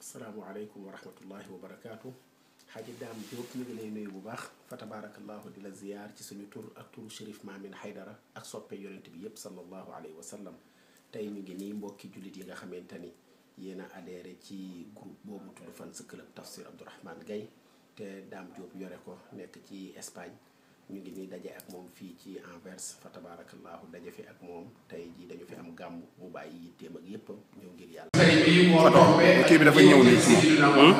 asalaamualeykum wa rahmatullahi wa barakaatu. Xaaji Daam Diop ñu ngi lay nuyu bu baax fa tabarakallahu di la ziyaar ci suñu tur ak turu Chérif Mamine Haydara ak soppe yonent bi yépp sallallahu alayhi wa sallam. tey ñu ngi nii mbokki jullit yi nga xamante ni yéen a adhéré ci groupe boobu tudd Fans Club Tafsir Abdourahmane Gaye te Daam Diop yore ko nekk ci Espagne. ñu ngi nii daje ak moom fii ci Anvers fa tabarakallahu daje fi ak moom tey jii dañu fi am gàmm mu bàyyi yitteem ak yépp ñëw ngir yàlla. kii bi dafa ñëw nii ci moom.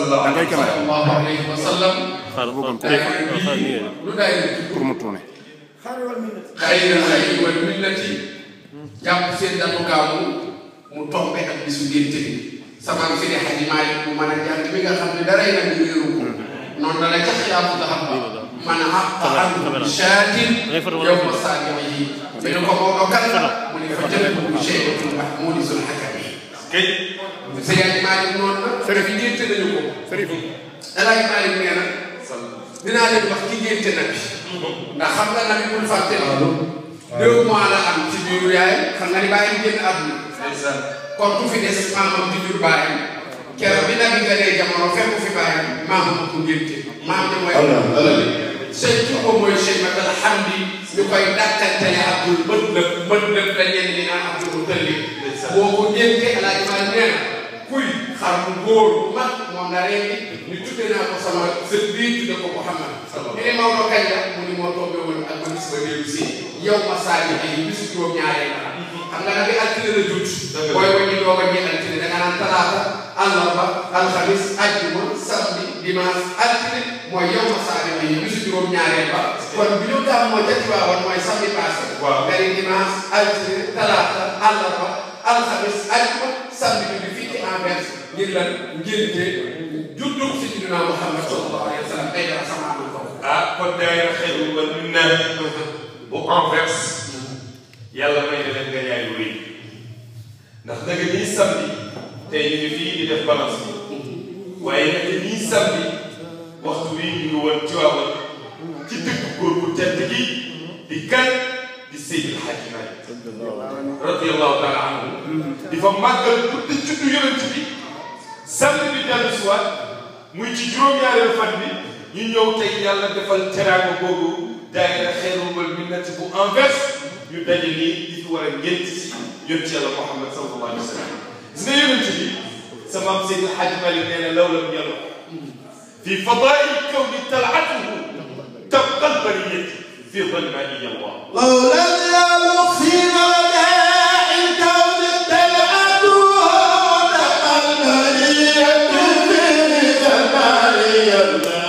da ngay caméra. pour mu tourner. xëy wal millati jàpp seen datu gàmmu mu tombé ak bisu génte bi sama Seydi Hadji Malick bu mën a jàng mi nga xam ne daray na ñu wéeru ko noonu la ca xilaafu nga xam man a shaatin yow ma saa yi ñu ne ko moo kan la mu ne fa jëlee bu Cheikh Mahmoud Sul Hakami kay Seydi Hadji Malick noonu la sëriñ yi génte nañu ko sëriñ El Hadji Malick nee na dinaa leen wax ci génte na bi ndax xam nga na bi bul fàtte 2 mois la am ci biiru yaay xam nga ni bàyyi génn àdduna kon ku fi des maamam di jur bàyyi keroog bi nag nga dee jamono fekk fi bàyyi maamam ko génte maam ji mooy sëñ ci ko mooy Cheikh Matal Hamdi ñu koy dàkkantele Abdul mën la ñenn ñi naan Abdul Mutalib boo ko génte Alaaji Maalik nee na kuy xar bu góor bu mag moom la rendi ñu tudde naa ko sama sët bii tudde ko Muhammad ñu ne Maodo kañ la mu ni moo tombé woon ak ba bis ba dellu si yow ma saali ay bisu juróom-ñaareel xam nga nag bi altine la jut booy waññi doog a ñi altine da nga naan talaata àllarba alxamis ajjuma samedi dimanche altine mooy yow ma saali ay bisu juróom-ñaareel ba kon bi ñu daam moo ca Tiwaawan mooy samedi passé nga ni dimanche altine talaata àllarba alxamis ajjuma samedi bi fii ci Anvers ngir lan ngénte juddu Sayyidina Muhammad sallallahu alayhi wa sallam day dara sama amal ko kon daayira xel wal minna bu Anvers yàlla may na leen nga yaay lu rëy ndax nag nii samedi tey ñu ngi fii di def balance bi waaye nag nii samedi waxtu bii ñu ngi woon Tiwaawan ci dëkk góor bu tedd gi di kan di Seydil Hadji Malick radiyallahu taala anhu di fa màggal pour di juddu yonent bi samedi bi dellu si waat muy ci juróom-ñaareelu fan bi ñu ñëw tey yàlla defal teraanga boobu daayira xeerul wal minnati bu Anvers ñu daje nii di fi war a ngént si yonent yàlla Muhammad sallallahu alayhi wa sallam gis nga yonent bi sa maam Seydi Hadji Malick nee na law lam yàlla fi fadaai kawni talaatuhu tabqa albariyati fi dalmaai Allah law lam yàlla fi fadaai kawni talaatuhu tabqa albariyati fi dalmaai Allah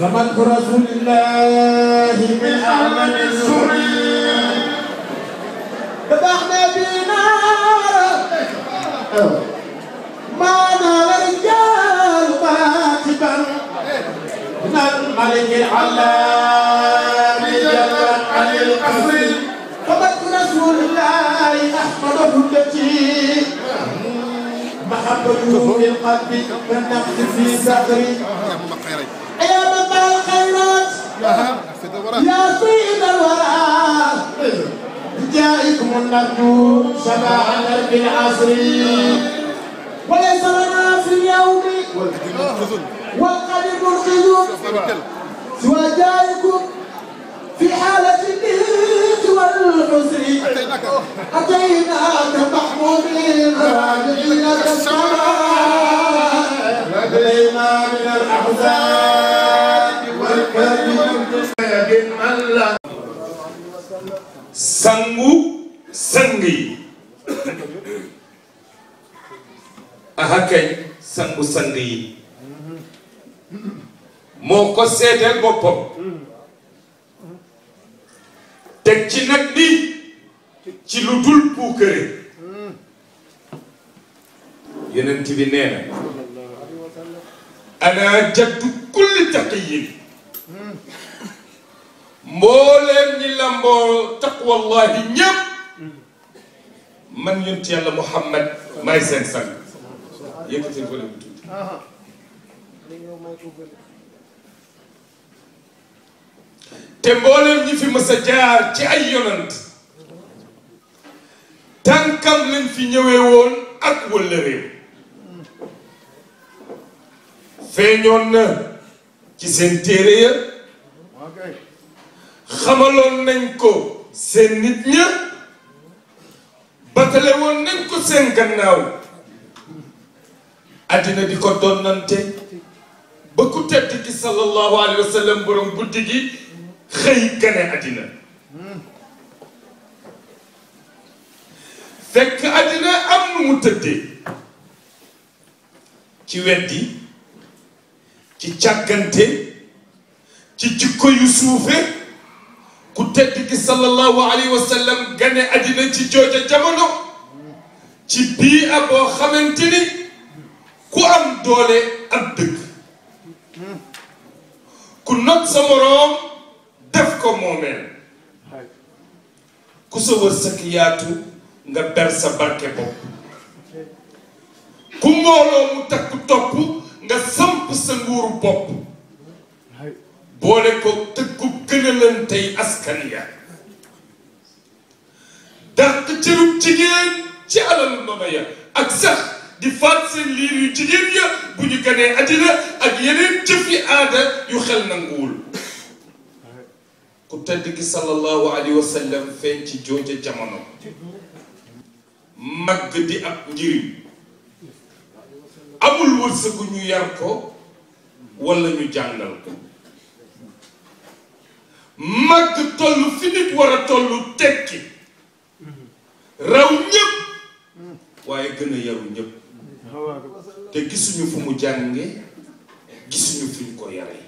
فمن رسول الله من أعمال السوري فتحنا بنا ما نال رجال ماتبا من الملك العلام جل عن القصر فمن رسول الله أحمد التي محبته في القلب كالنقد في صدري يا مطلع الخيرات يا سيد الورى جائكم النبي شفاعة درب العصر وليس لنا في اليوم والقلب الخيوم سوى جائكم في حالة الدين الحسن أتيناك محمودين راجعينك السماء لدينا من الأحزان والكرب sangu sang yi ahakay sangu sang yi moo ko seedeel boppam teg ci nag ni ci lu dul puukare yonent bi nee na ana jaddu kulli taqiyin mbooleem ñi lamboo taqwallahi ñépp man yonent yàlla Muhammad may seen sang yëkkati ko leen tuuti te mbooleem ñi fi mës a jaar ci ay yonant tànkam lañ fi ñëwee woon ak wala réew feeñoon na ci seen téere ya xamaloon nañ ko seen nit ña batale woon nañ ko seen gannaaw addina di ko donnante ba ku tedd ki sallallahu alayhi wa sallam borom guddi gi xëy gane addina fekk addina am nu mu tëddee ci weddi ci càggante ci jikko yu suufe ku tedd ki sallallahu alayhi wa sallam gane addina ci jooja jamono ci bii a boo xamante ni ku am doole ak dëgg ku not sa moroom def ko moomeel ku sa wërsëg yaatu nga ber sa barke bopp ku mbooloo mu takku topp nga samp sa nguuru bopp boole ko tëggu gënalantey askan ya dàq cërub jigéen ci alal ndono ya ak sax di faat seen liir yu jigéen ya bu ñu ganee àddina ak yeneen jëfi aada yu xel nanguwul ku tedd ki sallallahu alayhi wa sallam feeñ ci jooja jamono màgg di ab njëriñ amul wërsëgu ñu yar ko wala ñu jàngal ko màgg toll fi nit war a toll tekki raw ñëpp waaye gën a yaru ñëpp te gisuñu fu mu jànge gisuñu fi ñu ko yare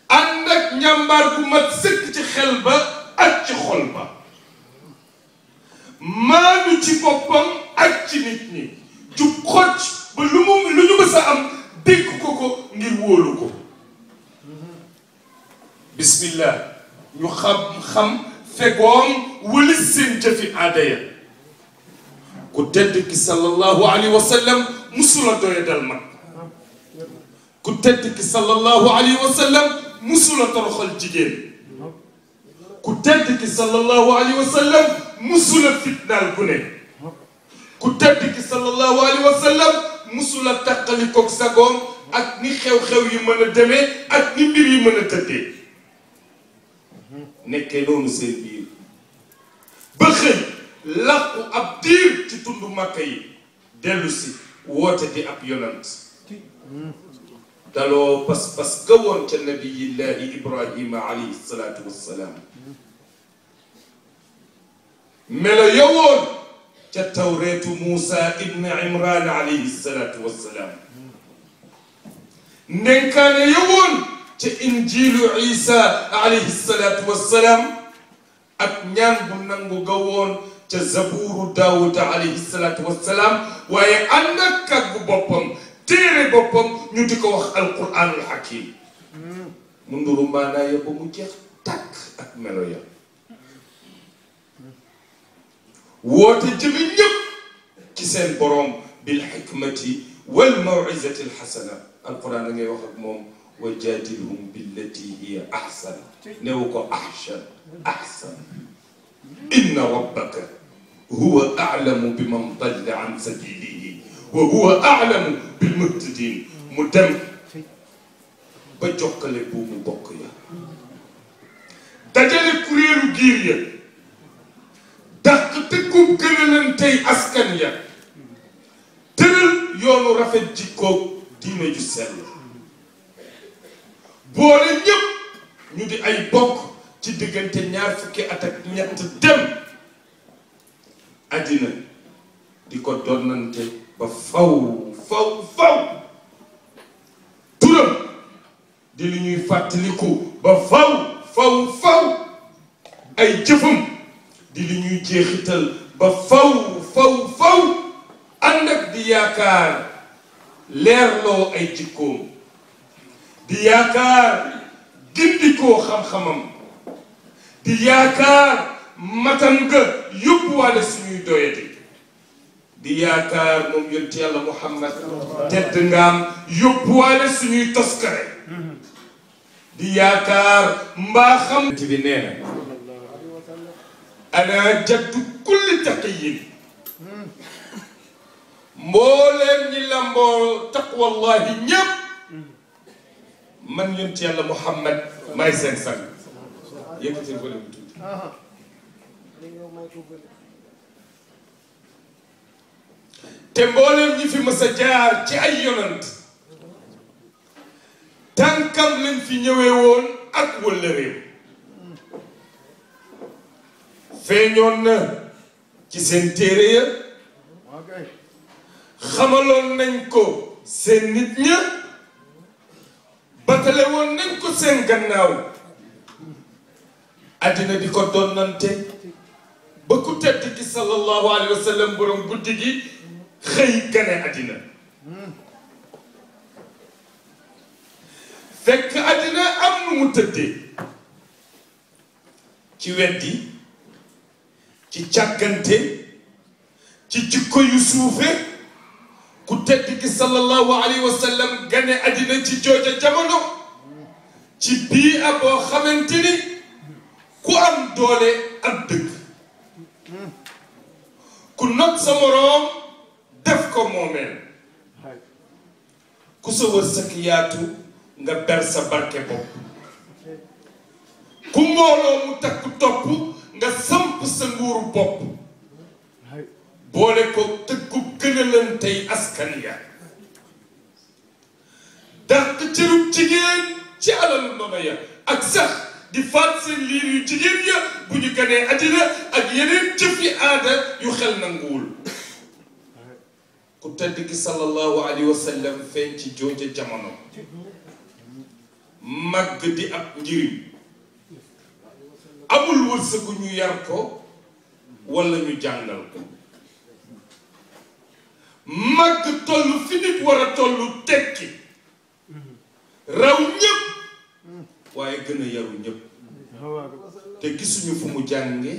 ànd ak njàmbaar bu mat sëkk ci xel ba ak ci xol ba maanu ci boppam ak ci nit ñi jub xocc ba lu ñu mës a am dégg ko ngir wóolu ko bismillah ñu xam fegoom wëlis seen jëfi aada ya ku tedd ki sallallahu alayhi wa sallam musula doya dal mag ku tedd ki sallallahu alayhi wa sallam musula toroxal jigéen ku tedd ki sallallahu alayhi wa sallam musula fitnaal ku ne ku tedd ki sallallahu alayhi wa sallam musula taqalikoog sagoom ak ni xew-xew yi mën a demee ak ni mbir yi mën a tëddee nekkee noonu seen biir ba xëy làqu ab diir ci tundu Makka yi dellu si woote di ab yonant daloo pas-pas ga woon ca nabiyillahi Ibrahima alayhi salaatu wassalaam melo yowoon ca tawreetu Muusa ibn Imran alayhi salaatu wassalaam ndenkaane yowoon ca injiilu Isa alayhi salaatu wassalaam ak ñaan bu nangu ga woon ca zabuuru Daawuda alayhi salaatu wassalaam waaye ànd ak kàggu boppam téere boppam ñu di ko wax alquraanul hakim mu nduru maanaa ya ba mu jeex tàkk ak melo ya woote jëme ñëpp ci seen borom bil hikmati wal maw'izati alxasana alquran da ngay wax ak moom wa jaadilhum billati hiya ahsan newu ko ahsan inna rabbaka huwa a'lamu biman dalla an sabilihi wa huwa a'lamu bil muhtadin mu dem ba jokkale buumu bokk ya dajale kuréelu giir ya dàq tëkkub gënalantey askan ya tëral yoonu rafet jikkoog diine ju sell boole ñépp ñu di ay bokk ci diggante ñaar fukki at ak ñett dem àddina di ko donnante ba faw turam di li ñuy fàttaliku ba faw ay jëfam di li ñuy jeexital ba faw ànd ak di yaakaar leerloo ay jikkoom di yaakaar gindikoo xam-xamam di yaakaar matam ga yóbbuwaale suñuy doyati di yaakaar moom yonent yàlla Muhammad tedd ngaam yóbbuwaale suñuy toskare di yaakaar mbaaxam bi nee na ana jaddu kulli taqiyin mbooleem ñi lamboo taqwallahi ñépp man yonent yàlla Muhammad may seen sang yëkkati ko leen tuuti te mbooleem ñi fi mës a jaar ci ay yonant tànkam lañ fi ñëwee woon ak wala réew feeñoon na ci seen téere ya xamaloon nañ ko seen nit ña batale woon nañ ko seen gannaaw àddina di ko donnante ba ku tedd ki sallallahu alayhi wa sallam borom guddi gi xëy gane àddina fekk àddina am nu mu tëddee ci weddi ci càggante ci jikko yu suufe ku tedd ki sallallahu alayhi wa sallam gane àddina ci jooja jamono ci bii a boo xamante ni ku am doole ak dëgg ku not sa moroom def ko moomeel ku sa wërsëg yaatu nga ber sa barke bopp ku mbooloo mu takku topp nga samp sa nguuru bopp boole ko tëggu gënalantey askan ya dàq cërub jigéen ci alalu ndono ya ak sax di faat seen liir yu jigéen ya bu ñu ganee àddina ak yeneen jëfi aada yu xel nanguwul ku tedd ki sallallahu alayhi wa sallam feeñ ci jooja jamono màgg di ab njëriñ amul wërsëgu ñu yar ko wala ñu jàngal ko màgg toll fi nit war a toll tekki raw ñëpp waaye gën a yaru ñëpp te gisuñu fu mu jànge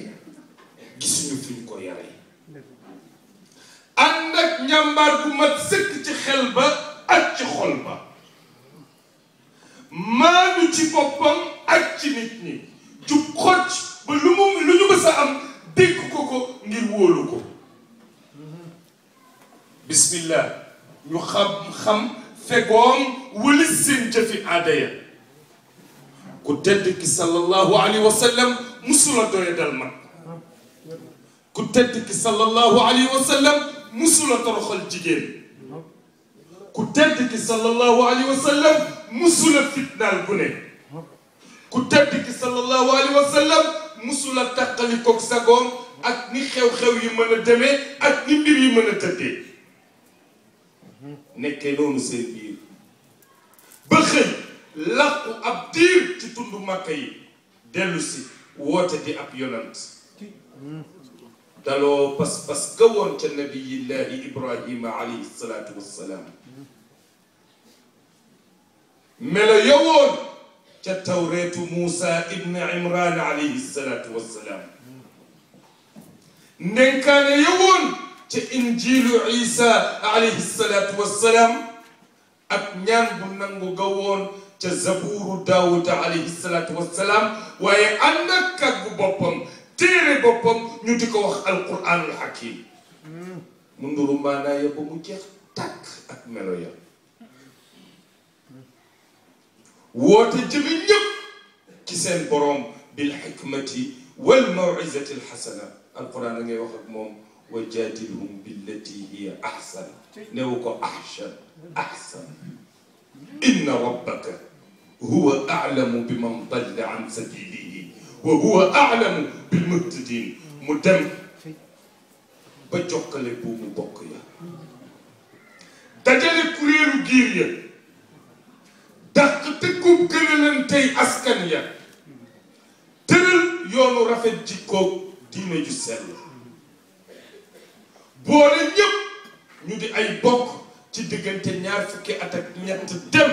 gisuñu fu ñu ko yare ànd ak njàmbaar bu mat sëkk ci xel ba ak ci xol ba maanu ci boppam ak ci nit ñi jub xocc ba lu ñu mës a am dégg ko ngir wóolu ko bismillah ñu xam fegoom wëlis seen jëfi aada ya ku tedd ki sallallahu alayhi wa sallam musula doya dal mag ku tedd ki sallallahu alayhi wa sallam musula toroxal jigéen ku tedd ki sallallahu alayhi wa sallam musula fitnaal bu ne ku tedd ki sallallahu alayhi wa sallam musula taqalikoog sagoom ak ni xew-xew yi mën a demee ak ni mbir yi mën a tëddee nekkee noonu seen biir ba xëy làqu ab diir ci tundu Makka yi dellu si woote di ab yonant daloo pas-pas ga woon ca nabiyillahi Ibrahima alayhi salaatu wassalaam melo yowoon ca tawreetu Muusa ibn Imran alayhi salaatu wassalaam ndenkaane yowoon ca injiilu Isa alayhi salaatu wassalaam ak ñaan bu nangu ga woon ca zabuuru Daawuda alayhi salaatu wassalaam waaye ànd ak kàggu boppam téere boppam ñu di ko wax alquraanul hakiim mu nduru maanaa ya ba mu jeex tàkk ak melo ya woote jëme ñëpp ci seen boroom بالحكمة والموعظة الحسنة القرآن ngay wax ak moom وجادلهم بالتي هي أحسن نوكو أحسن إن ربك هو أعلم بمن ضل عن سبيله وهو أعلم بالمهتدين مدم بجوكالي بومو بوكيا dajale kuréelu giir ya dàq tëkkub gënalantey askan ya tëral yoonu rafet jikkoog diine ju sell boole ñépp ñu di ay bokk ci diggante ñaar fukki at ak ñett dem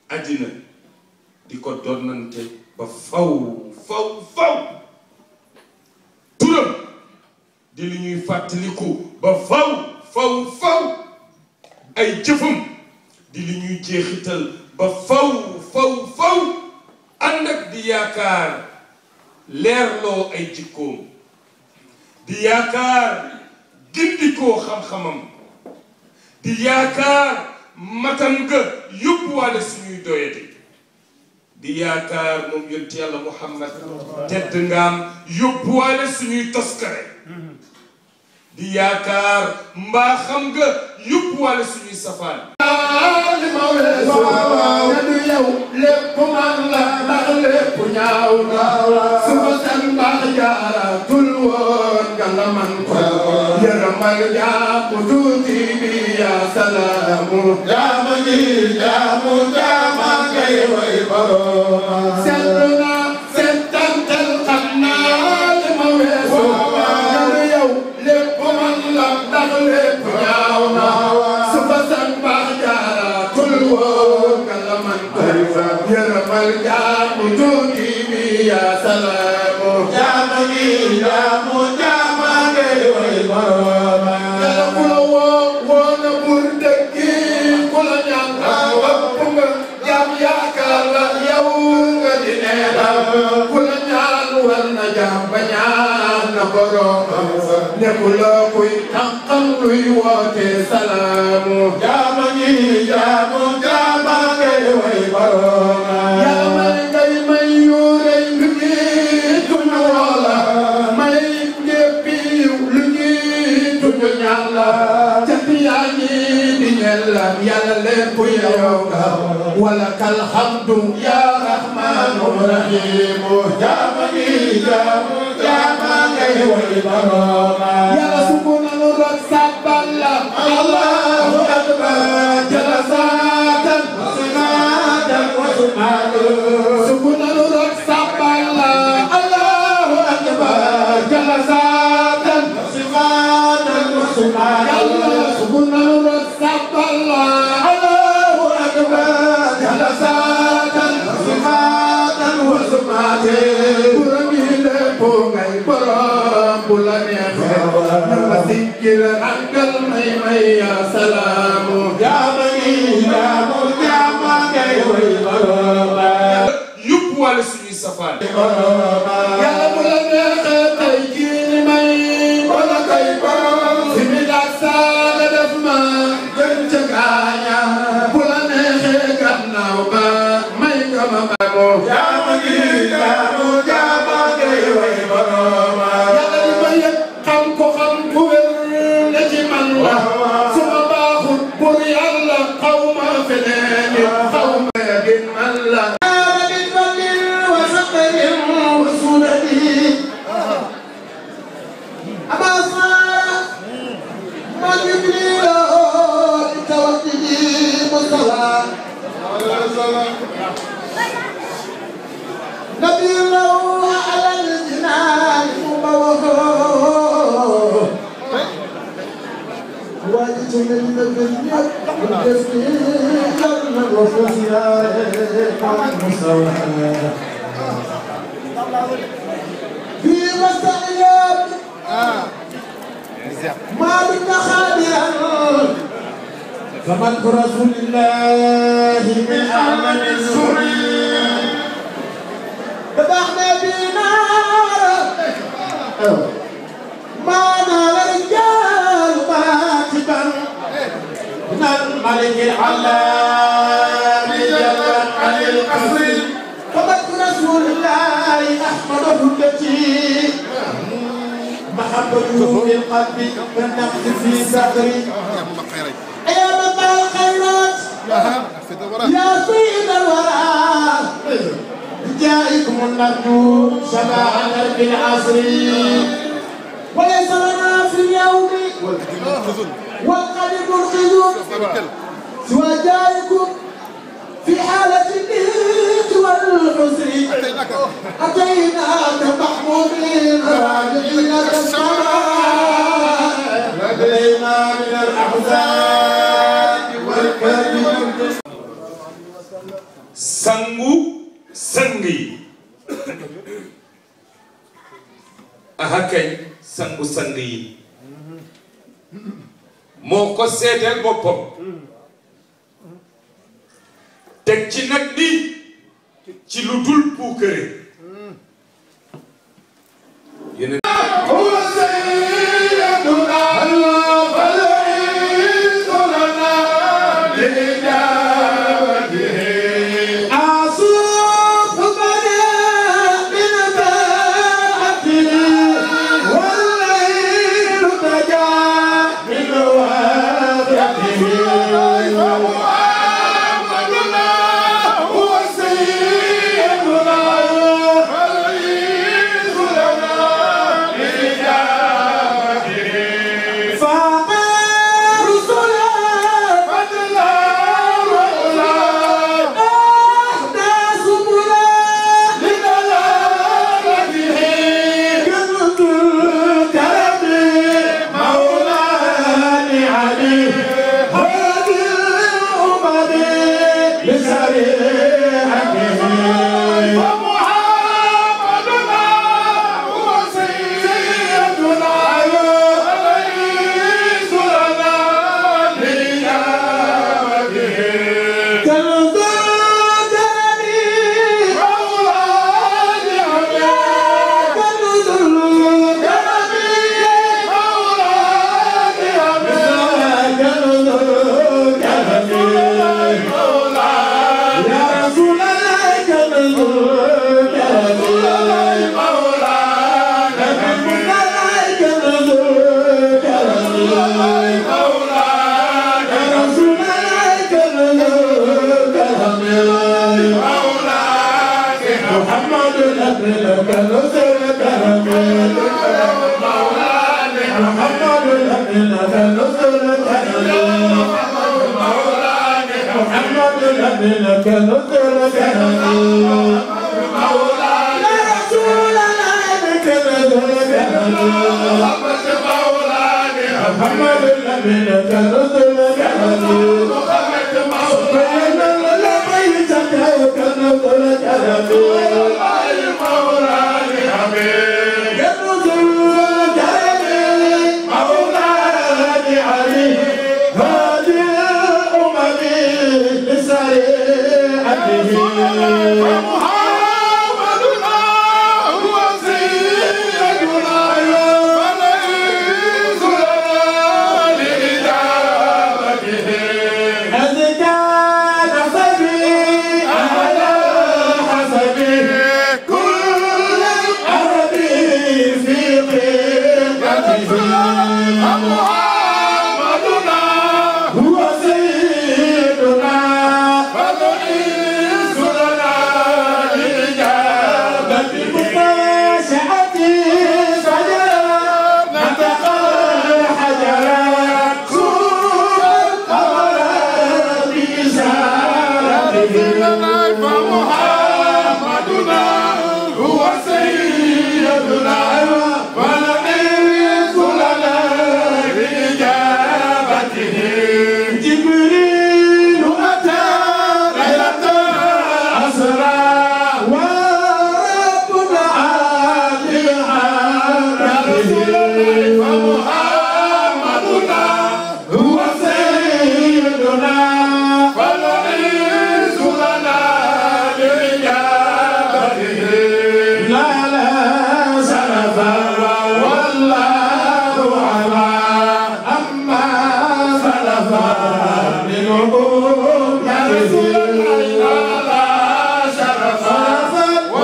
àddina di ko donnante ba faw turam di li ñuy fàttaliku ba faw ay jëfam di li ñuy jeexital ba faw ànd ak di yaakaar leerloo ay jikkoom di yaakaar gindikoo xam-xamam di yaakaar matam nga yóbbuwaale suñuy doyati di yaakaar moom yonent yàlla Muhammad tedd ngaam yóbbuwaale suñuy toskare di yaakaar mbaa xam nga yóbbuwaale suñuy safaan du yow lépp man la ndax lépp ñaaw na suma san baax jaaratul woon nga la man ko yërëmal jàpp tuuti bi yaa salaamu jaama gi jaama ngay way borom seetlu naa seetantal xam naa li ma weesu du yow lépp man la ndax lépp ñaaw na suma san baax jaaratul woon nga la man ko yërëmal jàpp tuuti bi yaa salaamu jaama gi jaama ngay way borom yàlla ku la woo na bur dëkki ku la ñaan wapp nga jaam yaakaar la yow nga di neena ku la ñaan war na jaam ba ñaan na borom nekkuloo kuy tànqal luy woote salaamu jaama gi jaama ngay way borom yàlla may may yuurey lu jiitu ñu woola may njéppi lu jiitu ñu ñaan la jant yaa ngi di ñellam yàlla lépp yow nga wala kal hamdu ya rahmanu rahimu jaama gi jaama ngay way borom yàlla subhanahu wa ta'ala allahu akbar jalla saatan sinatan wa sumatu subhanahu wa ta'ala allahu akbar jalla saatan sinatan wa sumatu subhanahu wa ta'ala allahu akbar jalla saatan sinatan wa sumatu borom bu la neexee na ma siggil àggal may ya salaamu jaama ngay way borom yóbbuwaale suñuy safaan yàlla bu la neexee tey jii may wala kay borom si mi daag saaga def ma gën ca gaaña bu la neexee gannaaw ba may nga ma mago jaama ngay way borom yàlla di ma yëg xam ko xam ku wér ne ci man la su ma baaxul pour yàlla xaw ma feneen xaw ma gën man la نبي الله على الجنان مبوه واجت من الدنيا والتسليم كرنا وفزنا مصوى في مسائل ما بنا خاليا فمن رسول الله من أعمال السوري فتحنا بنا ما نال رجال ماتبا من الملك العلام جل عن القصر فمن رسول التي محبته في القلب كالنقد في صدري يا مطلع الخيرات يا سيد الورى جائكم النبي شبع درب العصر وليس لنا في اليوم والقلب الخزون سوى جائكم في حالة الضيق والحزن أتيناك محمودين راجعين كالسماء لدينا من الأحزان والكرب sangi ahakay sangi moo ko seeteel boppam teg ci nag ni ci lu dul puukare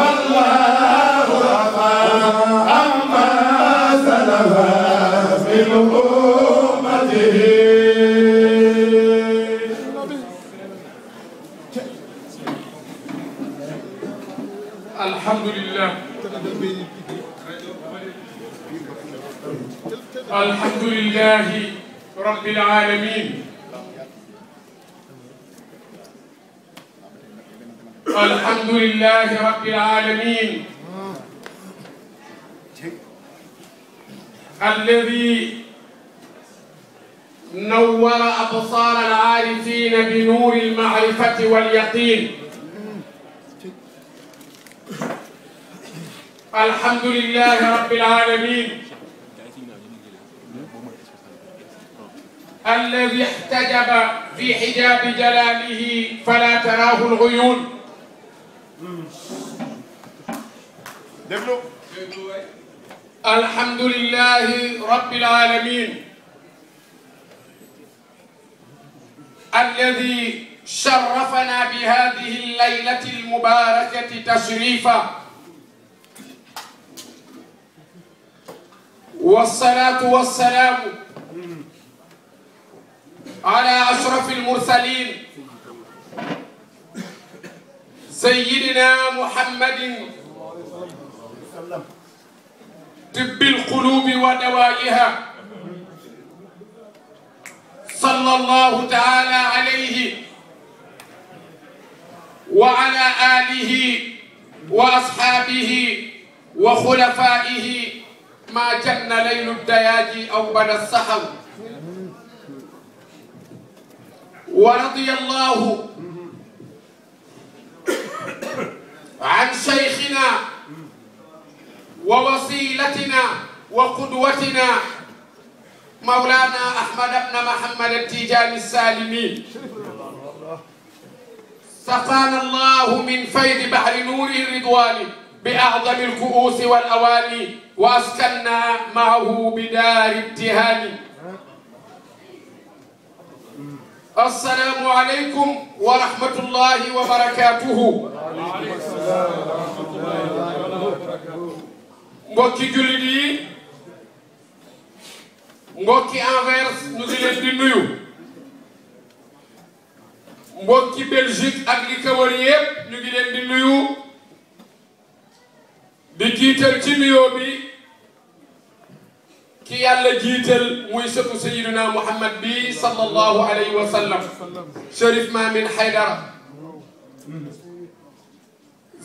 والله alhamdulillah alhamdulillahi rabbil alamin alhamdulillahi rabbil alamin الذي نور أبصار العارفين بنور المعرفة واليقين الحمد لله رب العالمين الذي احتجب في حجاب جلاله فلا تراه العيون الحمد لله رب العالمين الذي شرفنا بهذه الليلة المباركة تشريفا والصلاة والسلام على أشرف المرسلين سيدنا محمد طب القلوب ودوائها صلى الله تعالى عليه وعلى آله وأصحابه وخلفائه ما جن ليل الدياج أو بدا السحر ورضي الله عن شيخنا ووسيلتنا وقدوتنا مولانا أحمد بن محمد التيجاني السالمي سقانا الله من فيض بحر نوره الرضواني بأعظم الكؤوس والأواني وأسكننا معه بدار ابتهال السلام عليكم ورحمة الله وبركاته mbokki jullit yi mbokki Anvers ñu ngi leen di nuyu mbokki Belgique ak li ko wër yépp ñu ngi leen di nuyu di jiital ci nuyoo bi ki yàlla jiital muy sëtu Sayyidina Muhammad bi sallallahu alayhi wa sallam Cherif Mamine Haydara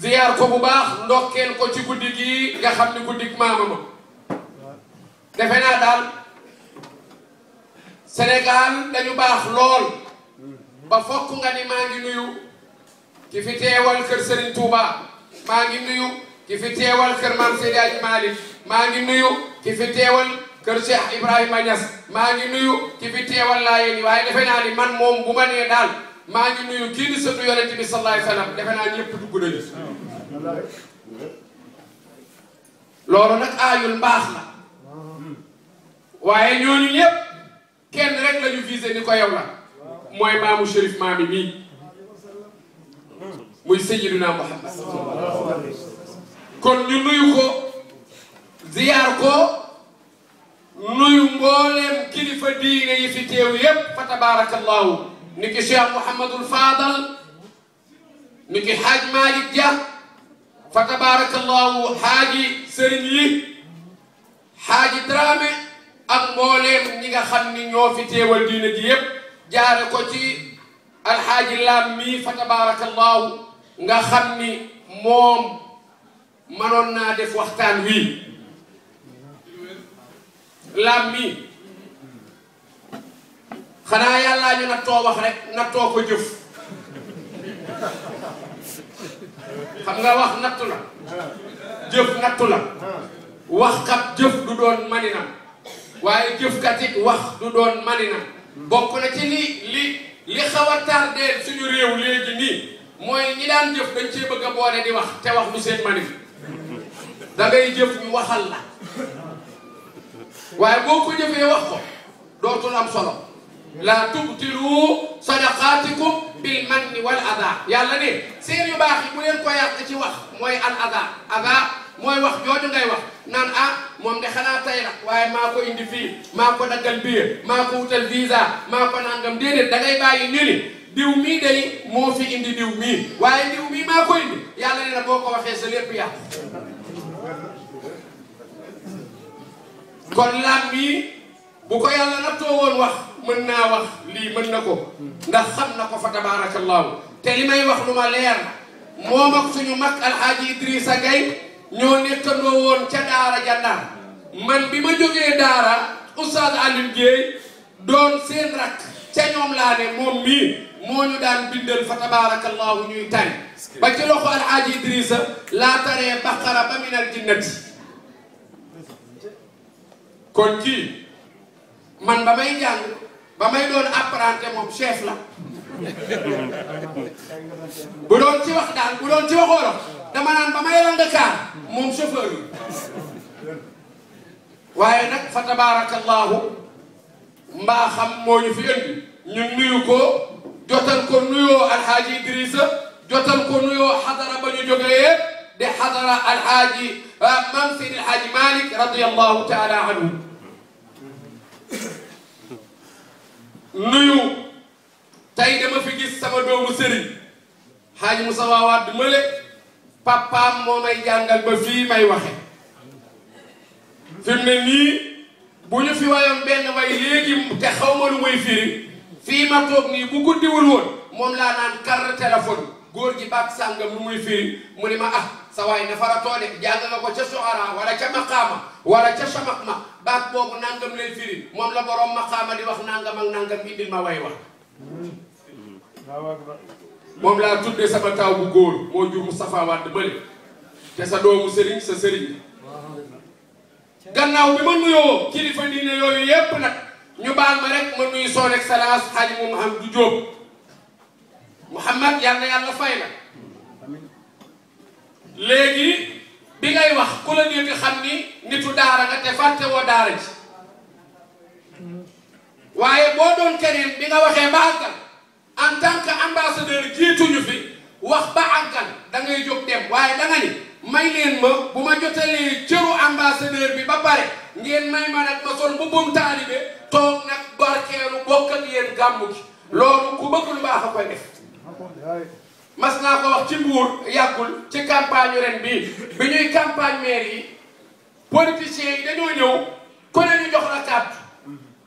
ziyaar ko bu baax ndokkeel ko ci guddi gi nga xam ni guddi maamama defe naa daal Sénégal dañu baax lool ba fokk nga ni maa ngi nuyu ki fi teewal kër Serigne Touba maa ngi nuyu ki fi teewal kër Mame Seydi Hadji Malick maa ngi nuyu ki fi teewal kër Cheikh Ibrahima Niass maa ngi nuyu ki fi teewal Laayeen waaye defe naa ni man moom bu ma nee daal maa ngi nuyu kii di sëtu Yonent bi sallallahu alayhi wa sallam defe naa ñëpp dugg nañu loolu nag aayul mbaax la waaye ñooñu ñëpp kenn rek la ñu visé ni ko yow la mooy maamu Cherif Maami mii muy Sayyiduna Muhammad kon ñu nuyu ko ziyaar ko nuyu mbooleem kilifa diine yi fi teew yépp fa tabarakallahu niki Cheikh Mouhamadul Fadal niki Haaj Malick Dia fa tabarakallahu Haaji Sëriñ yi Haaji Dramé ak mbooleem ñi nga xam ni ñoo fi teewal diine ji yépp jaare ko ci alxaaji Lam mi fa tabarakallahu nga xam ni moom manoon naa def waxtaan wii Lam mi xanaa yàllaa ñu nattoo wax rek nattoo ko jëf xam nga wax nattu la jëf nattu la wax kat jëf du doon maninam waaye jëf kat it wax du doon maninam bokk na ci li xaw a tardé suñu réew léegi nii mooy ñi daan jëf dañ cee bëgg a boole di wax te wax du seen manin da ngay jëf ñu waxal la waaye boo ko jëfee wax ko dootul am solo la tubtilu sadaqaatikum bil manni wal ada yàlla ne seen yu baax yi bu leen ko yàq ci wax mooy al ada mooy wax jooju ngay wax naan ah moom de xanaa tey nag waaye maa ko indi fii maa ko daggal billet maa ko wutal visa maa ko nangam déedéet da ngay bàyyi ñu ni diw mii day moo fi indi diw mii waaye diw mii maa ko indi yàlla nee na boo ko waxee sa lépp yàqu. kon laam mii bu ko yàlla nattoo woon wax mën naa wax lii mën na ko ndax xam na ko fa tabarakallahu te li may wax lu ma leer moom ak suñu mag alxaaji Idrissa Gaye ñoo nekkandoo woon ca daara ja Ndar man bi ma jógee daara Oustaz Alioune Guèye doon seen rakk ca ñoom laa ne moom mii moo ñu daan bindal fa tabarakallahu ñuy tari ba ci loxo alxaaji Idrissa laa taree baqara ba minal jinnati kon kii man ba may jàng ba may doon apprenti moom chef la bu doon ci wax daal bu doon ci waxoolo dama naan ba may lang kaar moom chauffeur yi waaye nag fa tabarakallahu mbaa xam moo ñu fi indi ñu nuyu ko jotal ko nuyoo alxaaji Idrissa jotal ko nuyoo xadara ba ñu jógee yëpp de xadara alxaaji mam Seydi alxaaji Malick radiyallahu taala anhu nuyu tey dama fi gis sama doomu sëriñ xaaji Moussa Wade mële papaam moo may jàngal ba fii may waxe fi mu ne nii bu ñu fi wayoon benn way léegi te xaw ma lu muy firi fii ma toog nii bu guddiwul woon moom laa naan kar téléphone góor gi baat sàngam lu muy firi mu ni ma ah sa waay ne faratoo de jàng nga ko ca Soxara wala ca Maqaama wala ca Samakma baat boobu nangam lay firi moom la borom Maqaama di wax nangam ak nangam indil ma way wax moom laa tuddee sama taw bu góor moo jur Moustapha Wade bële te sa doomu sëriñ sa sëriñ gannaaw bi ma nuyoo kilifa diine yooyu yépp nag ñu baal ma rek ma nuyu son excellence Hadji Mouhamadou Diop Mouhamad yàlla yàlla fay la léegi bi ngay wax ku la dégg xam ni nitu daara nga te fàtte woo daara ji waaye boo doon keneen bi nga waxee ba àggal en tant que ambassadeur jiituñu fi wax ba àggal da ngay jóg dem waaye da nga ni may leen ma bu ma jotalee cëru ambassadeur bi ba pare ngeen may ma nag ma sol mbubbum taalibe toog nag barkeelu bokk ak yéen gàmmu gi loolu ku bëgg lu baax a koy def mas naa ko wax ci Mbuur yàggul ci campagne ren bii bi ñuy campagne maire yi politiciens yi dañoo ñëw ku ne ñu jox la kàddu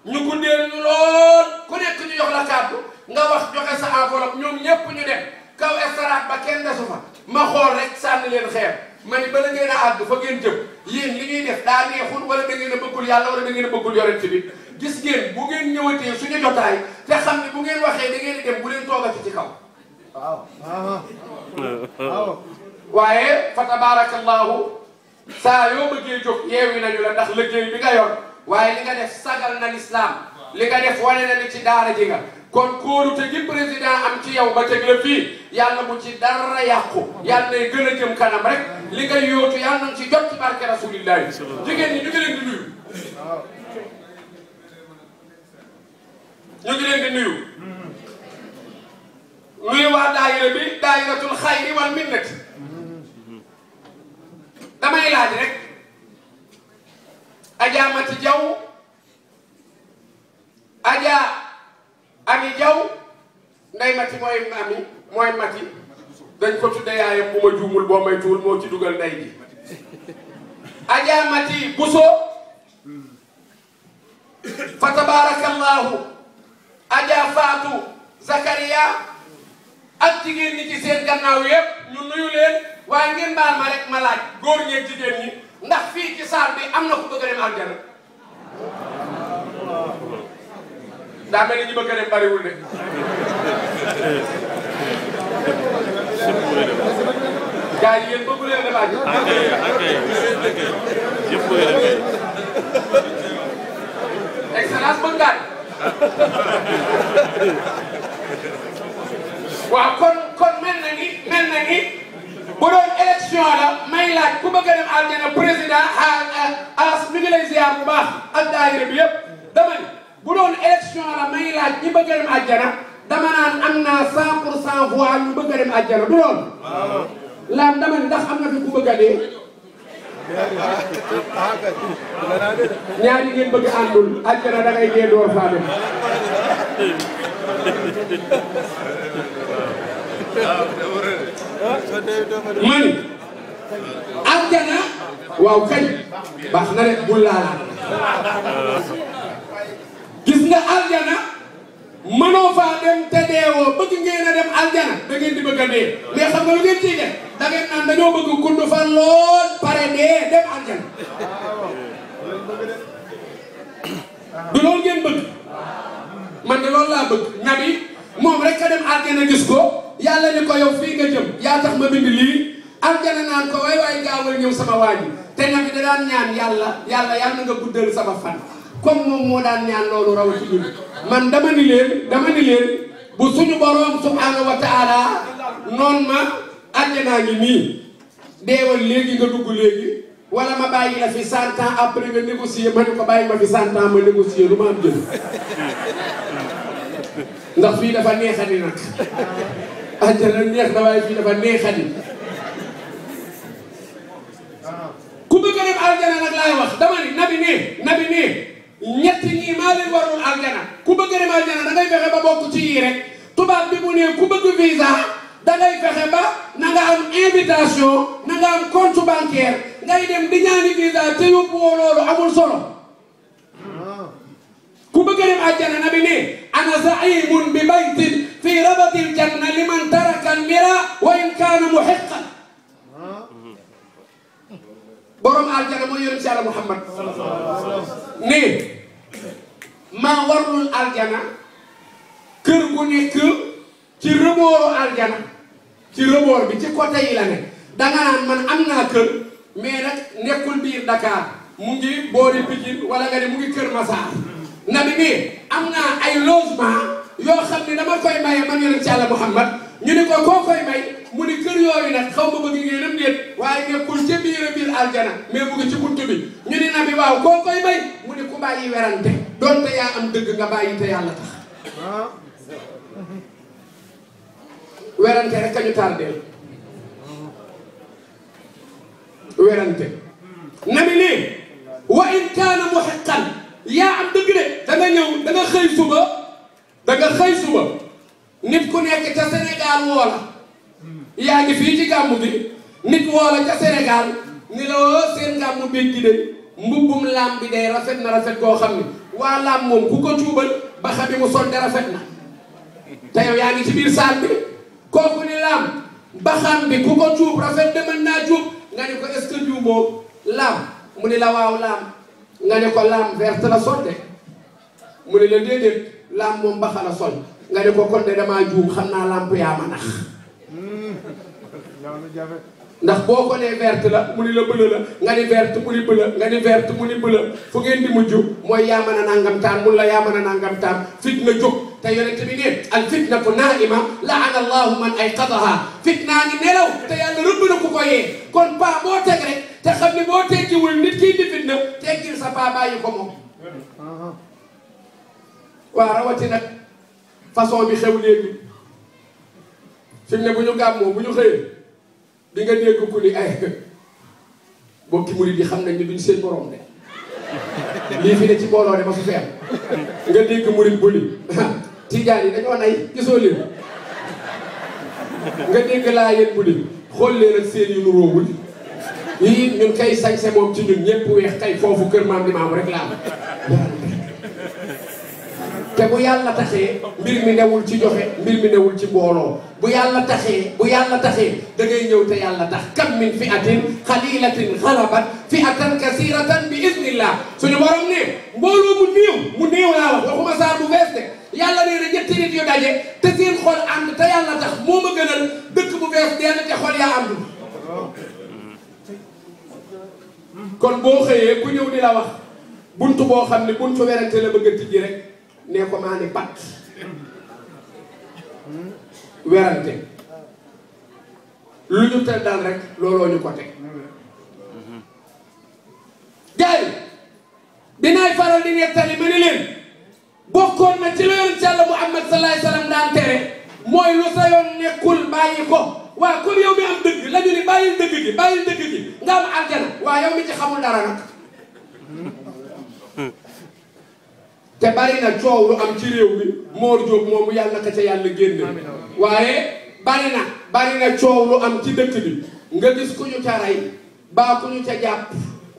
ñu guddeel ñu lool ku nekk ñu jox la kàddu nga wax joxe sa enveloppe ñoom ñépp ñu dem kaw estrade ba kenn desu fa ma xool rek sànni leen xeer ma ni bala ngeen a àgg fa ngeen jëm yéen li ñuy def daa neexul wala da ngeen a bëggul yàlla wala da ngeen a bëggul yorent bi gis ngeen bu ngeen ñëwatee suñu jotaay te xam ne bu ngeen waxee da ngeen di dem bu leen toogati ci kaw waaye fa tabarakallahu saa yoo bëggee jóg yeewi nañu la ndax liggéey bi nga yor waaye li nga def sagal na l'islam li nga def wane na ni ci daara ji nga kon kóolute gi président am ci yow ba teg la fii yàlla bu ci dara yàqu yàlla nay gën a jëm kanam rek li nga yóotu yàlla nañ ci jot ci barke rasulillahi jigéen ñi ñu ngi leen di nuyu ñu ngi leen di nuyu nuyu waa daayira bi daayiratul xayri wal minnati damay laaj rek Adja Mati Jaw Adja Ami Jaw Ndey Mati mooy Mati dañ ko tudde yaayam bu ma juumul boo may tuul moo ci dugal ndey ji Adja Mati Buso fa tabarakallahu Adja Faatu Zakaria ak jigéen ñi ci seen gannaaw yépp ñu nuyu leen waaye ngeen baal ma rek ma laaj góor ñeeg jigéen ñi ndax fii ci saal bi am na ku bëgg a dem aljana daa mel ni ñu bëgg a dem bariwul de gars yi yéen bëggu leen dem aljana excellence bëgg ngaa waaw kon mel na ni bu doon élection la may laaj ku bëgg a dem aljana président as mi ngi lay ziar bu baax ak daayira bi yëpp dama ni bu doon élection la may laaj ñi bëgg a dem aljana dama naan am naa 100% voix ñu bëgg a dem aljana du loolu laam dama ni ndax am na fi ku bëgg a dee ñaari ngeen bëgg àndul àjjana da ngay dee door faa dem man àjjana waaw kañ baax na rek bul laalaat gis nga àjjana mënoo faa dem te deewoo bëgg ngeen a dem aljana da ngeen di bëgg a dee mais xam nga lu ngeen ciy def da ngeen naan dañoo bëgg gudd fan lool pare dee dem aljana du loolu ngeen bëgg man de loolu laa bëgg nabi moom rek a dem aljana gis ko yàlla ni ko yow fii nga jëm yaa tax ma bind lii aljana naan ko waay waay gaawal ñëw sama waa ji te nabi da daan ñaan yàlla na nga guddal sama fan comme moom moo daan ñaan loolu raw ci ñun man dama ni leen bu suñu borom subhanahu wa taala noon ma àjjanaa ngi nii deewal léegi nga dugg léegi wala ma bàyyi la fi 100 ans après nga négocier ma ne ko bàyyi ma fi 100 ans ma négocier lu ma am jël ndax fii dafa neexani nag àjjana neex na waaye fii dafa neexani ku bëgg a dem aljana nag laay wax dama ni nabi ne ñett ñii maa leen warul aljana ku bëgg dem aljana da ngay fexe ba bokk ci yii rek tubaab bi mu ne ku bëgg visa da ngay fexe ba na nga am invitation na nga am compte bancaire ngay dem di ñaani visa te yóbbu woo loolu amul solo ku bëgg dem aljana nabi ne ana zaimun bi baytin fi rabatil janna liman taraka al mira wa in kaana muhiqqan borom aljana mooy yonent Yàlla Muhammad ne maa warul aljana kër gu nekk ci rebooru aljana ci reboor bi ci côté yi la ne danga naan man am naa kër mais nag nekkul biir Dakar mu ngi boori Pikine wala nga ne mu ngi Kër Massar nabi ne am naa ay logement yoo xam ne dama koy maye man yonent Yàlla Muhammad ñu ne ko koo koy may mu ni kër yooyu nag xaw ma bëgg ngeen am déet waaye nekkul ca biir aljana mais mu ngi ci buntu bi ñu ne nabi waaw koo koy may mu ni ku bàyyi werante donte yaa am dëgg nga bàyyi te yàlla tax werante rek kañu tardeel werante nabi ne wa in kaana muhiqqan yaa am dëgg de da nga ñëw da nga xëy suba nit ku nekk ca Sénégal woo la yaa ngi fii ci gàmmu bi nit woo la ca Sénégal ni la woo seen gàmmu bi gi de mbubbum lam bi day rafet na rafet koo xam ne waa lam moom ku ko cuubal ba xam ne mu sol de rafet na te yow yaa ngi ci biir saal bi kooku ni lam ba xam bi ku ko cuub rafet de mën naa cuub nga ne ko est-ce que juumoo lam mu ni la waaw lam nga ne ko lam verte la sol de mu ni la déedéet lam moom baxa la sol nga ne ko kon de damaa juum xam naa lamp yaa ma nax ndax boo ko nee verte la mu ni la bëla la nga ni verte mu ni bëla nga ni verte mu ni bëla fu ngeen di mujj mooy yaa mën a nangam taan mun la yaa mën a nangam taan fitna jóg te yonent bi ne al fitnatu naa'ima la'ana allahu man ayqadaha fitnaa ngi nelaw te yàlla rëbb na ku ko yee kon paa boo teg rek te xam ni boo teggiwul nit kii di fitna teggil sa paa bàyyi ko moom waa rawati nag façon bi xew léegi fi mu ne bu ñu gàmmoo bu ñu xëyee di nga dégg ku ni ay bokki murid yi xam nañ ni duñ seen borom de lii fi ne ci booloo de ma su feer nga dégg murid bu li tijaan yi dañoo nay gisoo leen nga dégg laa yéen bu li xool leen ak seen yu nu roowul yii ñun kay sañse moom ci ñun ñëpp weex kay foofu kër maam di maam rek la am te bu yàlla taxee mbir mi newul ci joxe mbir mi newul ci mbooloo bu yàlla taxee da ngay ñëw te yàlla tax kam min fi'atin qalilatin ghalabat fi'atan kasiratan bi idnillah suñu borom ne mbooloo mu néew laa wax waxuma saar bu bees de yàlla nee na ñetti nit yu daje te seen xol ànd te yàlla tax moo ma gënal dëkk bu bees dell te xol yaa ànd kon boo xëyee ku ñëw di la wax buntu boo xam ne buntu werante la bëgg a tijji rek nee ko maa ni pat werante lu ñu teel daal rek looloo ñu ko teg gars yi dinaay faral di nettali ma ni leen bokkoon na ci la yonent Yàlla Muhammad sallallahu alayhi wasallam daan tere mooy lu sa yoon nekkul bàyyi ko waaw comme yow mi am dëgg la ñu ni bàyyil dëgg gi nga am aljana waaw yow mi ci xamul dara nag te bari na coow lu am ci réew mi Mor Diop moomu yàlla na ko ca yàlla génne waaye bari na coow lu am ci dëkk bi nga gis ku ñu ca rey baa ku ñu ca jàpp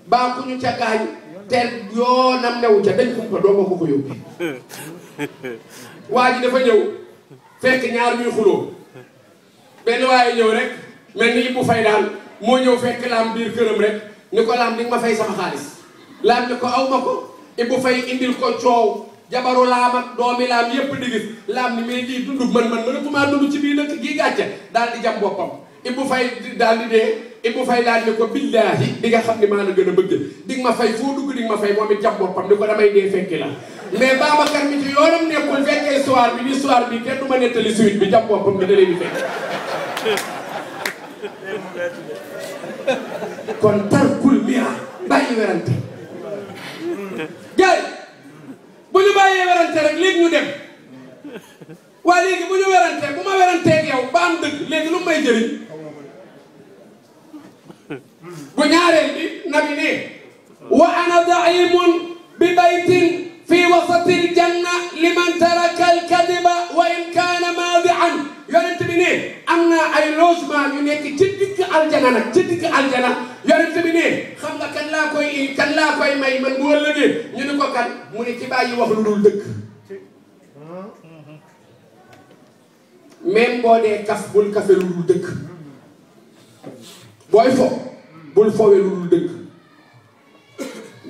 baa ku ñu ca gaañ te yoonam newu ca dañ kumpa doo ko ko yóbbi waa ji dafa ñëw fekk ñaar ñuy xuloo benn waaye ñëw rek mel ni Ibou Faye daal moo ñëw fekk laam biir këram rek ni ko laam di nga ma fay sama xaalis laam ni ko aw ma ko Ibou Faye indil ko coow jabaru laam ak doomi laam yépp di gis laam ni mais lii dund man mënatumaa dund ci biir dëkk gii gàcce daal di jam boppam Ibou Faye daal di dee Ibou Faye daal ni ko billaahi di nga xam ni maa la gën a bëgg di nga ma fay foo dugg di nga ma fay moom it jam boppam ni ko damay dee fekki la mais Babacar mi ci yoonam nekkul fekkee histoire bi kenn du ma nettali suite bi jam boppam bi da leen di fekk kon tarkul mira bàyyi werante gaay bu ñu bàyyee werante rek léegi ñu dem waa léegi bu ñu werante bu ma weranteeg yow ba am dëgg léegi lu may jëriñ bu ñaareel bi nabi ne wa ana daimun bi baytin fi wasati aljanna liman taraka alkadiba wa in kaana maadian yonent bi ne am na ay logement yu nekk ci digg aljana nag ci digg aljana yonent bi ne xam nga kan laa koy may man bu ëllëgee ñu ni ko kan mu ne ci bàyyi wax lu dul dëgg même boo dee kaf bul kafe lu dul dëgg booy fo bul fowe lu dul dëgg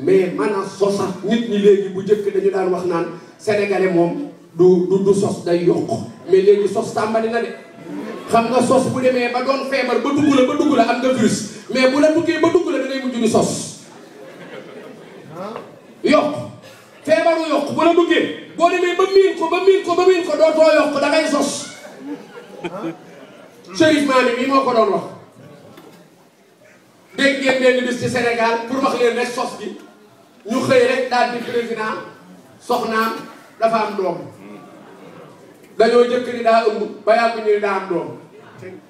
mais man a sosa nit ñi léegi bu njëkk dañu daan wax naan sénégalais moom du sos day yokk mais léegi sos tàmbali na de xam nga sos bu demee ba doon feebar ba dugg la am nga virus mais bu la duggee ba dugg la da ngay mujj di sos yokk feebaru yokk bu la duggee boo demee ba miin ko dootoo yokk da ngay sos Chérif Mami mii moo ko doon wax dégg ngeen benn bis ci Sénégal pour wax leen rek sos bi ñu xëy rek daal di président soxnaam dafa am doom dañoo jëkk ni daa ëmb ba yàgg ñu ni daa am doom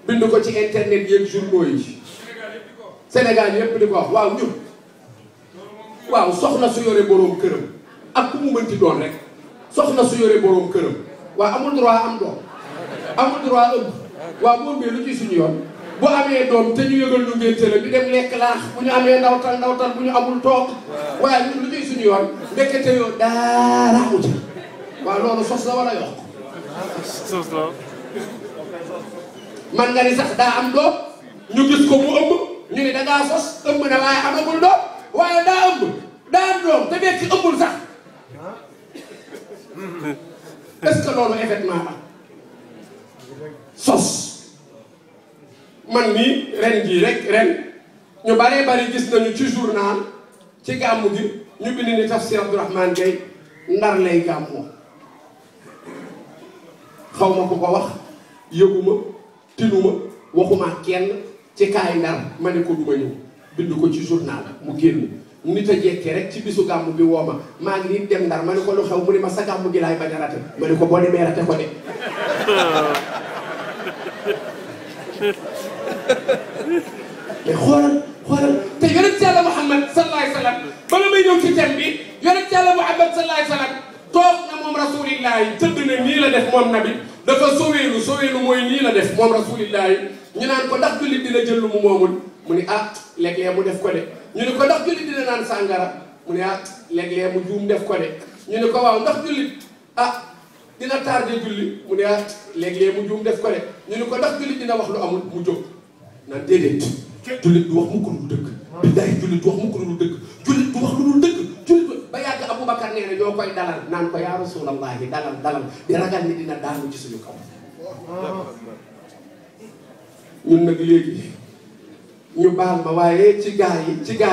bind ko ci internet yeeg journaux yi Sénégal yépp di ko wax waaw ñun waaw soxna su yore boroom këram ak ku mu mënti doon rek soxna su yore boroom këram waaw amul droit am doom amul droit ëmb waaw moom bee lu ci suñu yoon bu amee doom te ñu yëgal ñu ngénte la ñu dem lekk laax bu ñu amee ndawtal bu ñu amul toog waaye ñun lu ciy suñu yoon ndekete yoo dara amu ci waaw loolu sos la wala yokk sos la man nga ni sax daa am doom ñu gis ko mu ëmb ñu ni dangaa sos ëmb na waaye amagul doom waaye daa ëmb daa am doom te fekk ëmbul sax est-ce que loolu événement la sos man mii ren jii rek ren ñu bari gis nañu ci journal ci gàmmu gi ñu bind ni Tafsir Abdourahmane Gaye Ndar lay gàmmoo xaw ma ku ko wax yëguma tinuma waxuma kenn ci kaay Ndar ma ne ko duma ñëw bind ko ci journal mu génn nit a jekkee rek ci bisu gàmmu bi woo ma maa ngi nii dem Ndar ma ne ko lu xew mu ne ma sa gàmmu gi laay bañ a rate ma ne ko boo demee rate ko de mais xoolal te yonent yàlla Muhammad sallallahu alayhi wa sallam ba nga may ñëw ci thème bi yonent yàlla Muhammad sallallahu alayhi wa sallam toog na moom rasulillahi tëdd na nii la def moom nabi dafa soweelu mooy nii la def moom rasulillahi ñu naan ko ndax jullit dina jël lu mu moomul mu ni ah léeg-léeg mu def ko de ñu ni ko ndax jullit dina naan sàngara mu ni ah léeg-léeg mu juum def ko de ñu ni ko waaw ndax jullit dina tardé julli mu ne ah léeg-léeg mu juum def ko de ñu ni ko ndax jullit dina wax lu amul mu jóg naan déedéet jullit du wax mukk lu dul dëgg billahi jullit du wax mukk lu dul dëgg jullit du wax lu dul dëgg jullit ba yàgg Aboubacar nee na ñoo koy dalal naan ko yaa rasulallahi dalal di ragal ni dina daanu ci suñu kaw ñun nag léegi ñu baal ma waaye ci gaa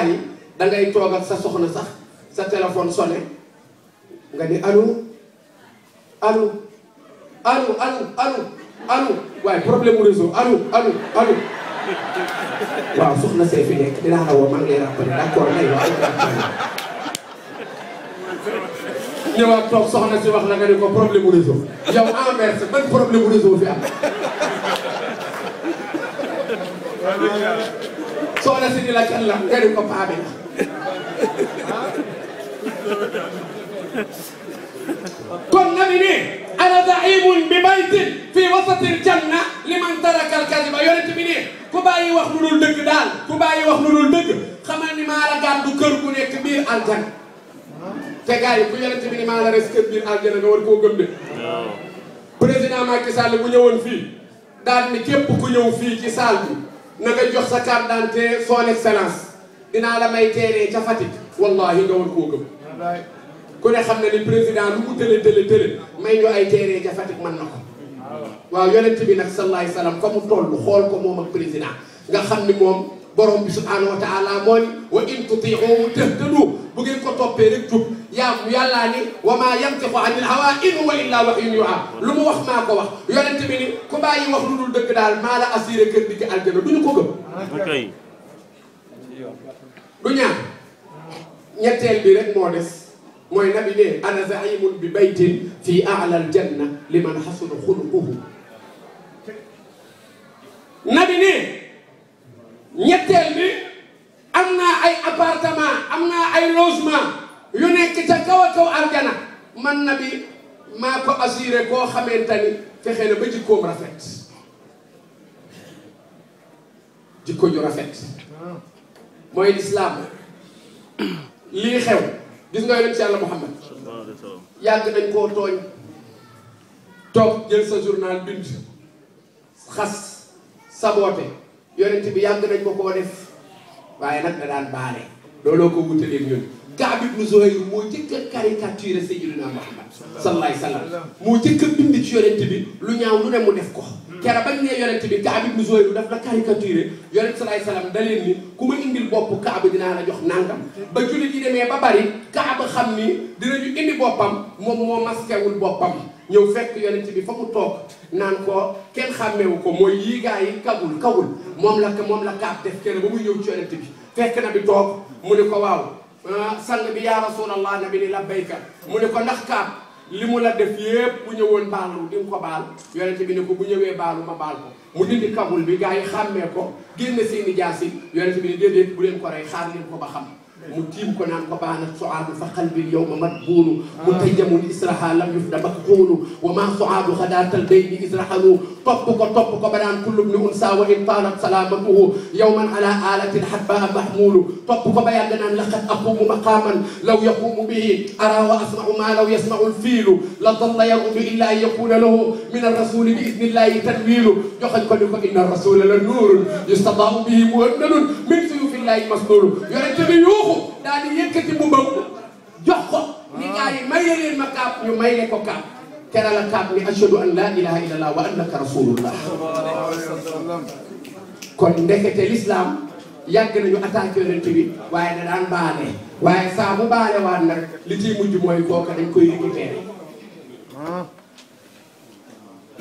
yi da ngay toog ak sa soxna sax sa téléphone sonné nga ni allo waaye problème mu réseau allo waaw soxna see fi nekk dinaa la woo maa ngi lay rappelé d'accord lay wax ñëwaat toog soxna si wax la nga ne ko problème mu réseau yow envers ban problème mu réseau fi am soxna si di la kan la nga di ko paa bi la kon nabi ne ana daimun bi baytin fi wasatil janna liman taraka al kadiba yonent bi ne ku bàyyi wax lu dul dëgg daal ku bàyyi wax lu dul dëgg xamal ni maa la gàddu kër gu nekk biir aljana te gars yi ku yonent bi ni maa la res kër biir aljana nga war koo gëm de président Macky Sall bu ñëwoon fii daal ni képp ku ñëw fii ci salle bi na nga jox sa carte d'identité son excellence dinaa la may teeree ca Fatick wallahi nga war koo gëm ku ne xam na ni président lu mu tële may ñu ay teeree ca Fatick mën na ko waaw yonent bi nag sallallahu alayhi wa sallam fa mu toll xool ko moom ak président nga xam ni moom borom bi subhanahu wa taala moo ni wa in tuti'uhu tahtadu bu ngeen ko toppee rek jub yàllaa ni wa maa yantiqu anil hawa in huwa illa wahyun yuha lu mu wax maa ko wax yonent bi ni ku bàyyi wax lu dul dëgg daal maa la assuré kër digg aljana du ñu ko gëm du ñaar ñetteel bi rek moo des mooy nabi ne ana zaimun bi baytin fi a'la al janna liman hasuna xuluquhu nabi ne ñetteel bi am naa ay appartement am naa ay logement yu nekk ca kaw a kaw aljana man nabi maa ko assuré koo xamante ni fexe na ba jikkoom rafet jikko ju rafet mooy lislaam lii xew gis nga yonent Yàlla Muhammad yàgg nañ koo tooñ toog jël sa journal bind xas saboote yonent bi yàgg nañ ko koo def waaye nag da daan baale looloo ko wutaleeg ñun Kaab ibn Zuhayr moo jëkk a caricature Sayyidina Muhammad sallallahu alayhi wa sallam moo jëkk a bind ci yonent bi lu ñaaw lu ne mu def ko kera bañ ne yonent bi Kaab ibn Zuhayr daf la caricature yonent sallallahu alayhi wa sallam da leen ni ku ma indil bopp Kaab dinaa la jox nangam ba jullit yi demee ba bari Kaab xam ni dinañu indi boppam moom moo maskewul boppam ñëw fekk yonent bi fa mu toog naan ko kenn xàmmeewu ko mooy yii gaa yi kagul moom la Kaab def kera ba muy ñëw ci yonent bi fekk na bi toog mu ne ko waaw sang bi yaa rasulallah nabi ni labbayka mu ne ko ndax Kaab li mu la def yépp bu ñëwoon baalu di nga ko baal yonent bi ne ko bu ñëwee baalu ma baal ko mu dindi kabul bi gaa yi xàmmee ko génne seeni jaasi yonent bi ne déedéet bu leen ko rey xaar leen ko ba xam mu tiim ko naan ko baanat suaadu fa qalbi yawma matbuulu mutajamul israha lam yufda makxuulu wa ma suaadu xadaatal bayni israhalu topp ko ba naan kullu bni unsa wa in taalat salaamatuhu yawman ala alatin hatbaa mahmuulu topp ko ba yàgg naan laqad aqumu maqaaman law yaqumu bihi ara wa asma'u ma law yasma'u lfiilu la dalla yarudu illa an yakuna lahu min arrasuli bi idnillahi tanwiilu joxañ ko ni ko inna arrasula la nuurun yustadaau bihi muhannadun min suyufillahi masluulu yonent bi yuuxu daal di yëkkati mbubbam jox ko ni gaa yi maye leen ma Kaab ñu maye ko Kaab kera la Kaab ni ashhadu an la ilaha illallah wa annaka rasulullah kon ndekete l'islam yàgg nañu attaqué yonent bi waaye da daan baale waaye saa bu baale waat nag li ciy mujj mooy kooka dañ koy récupéré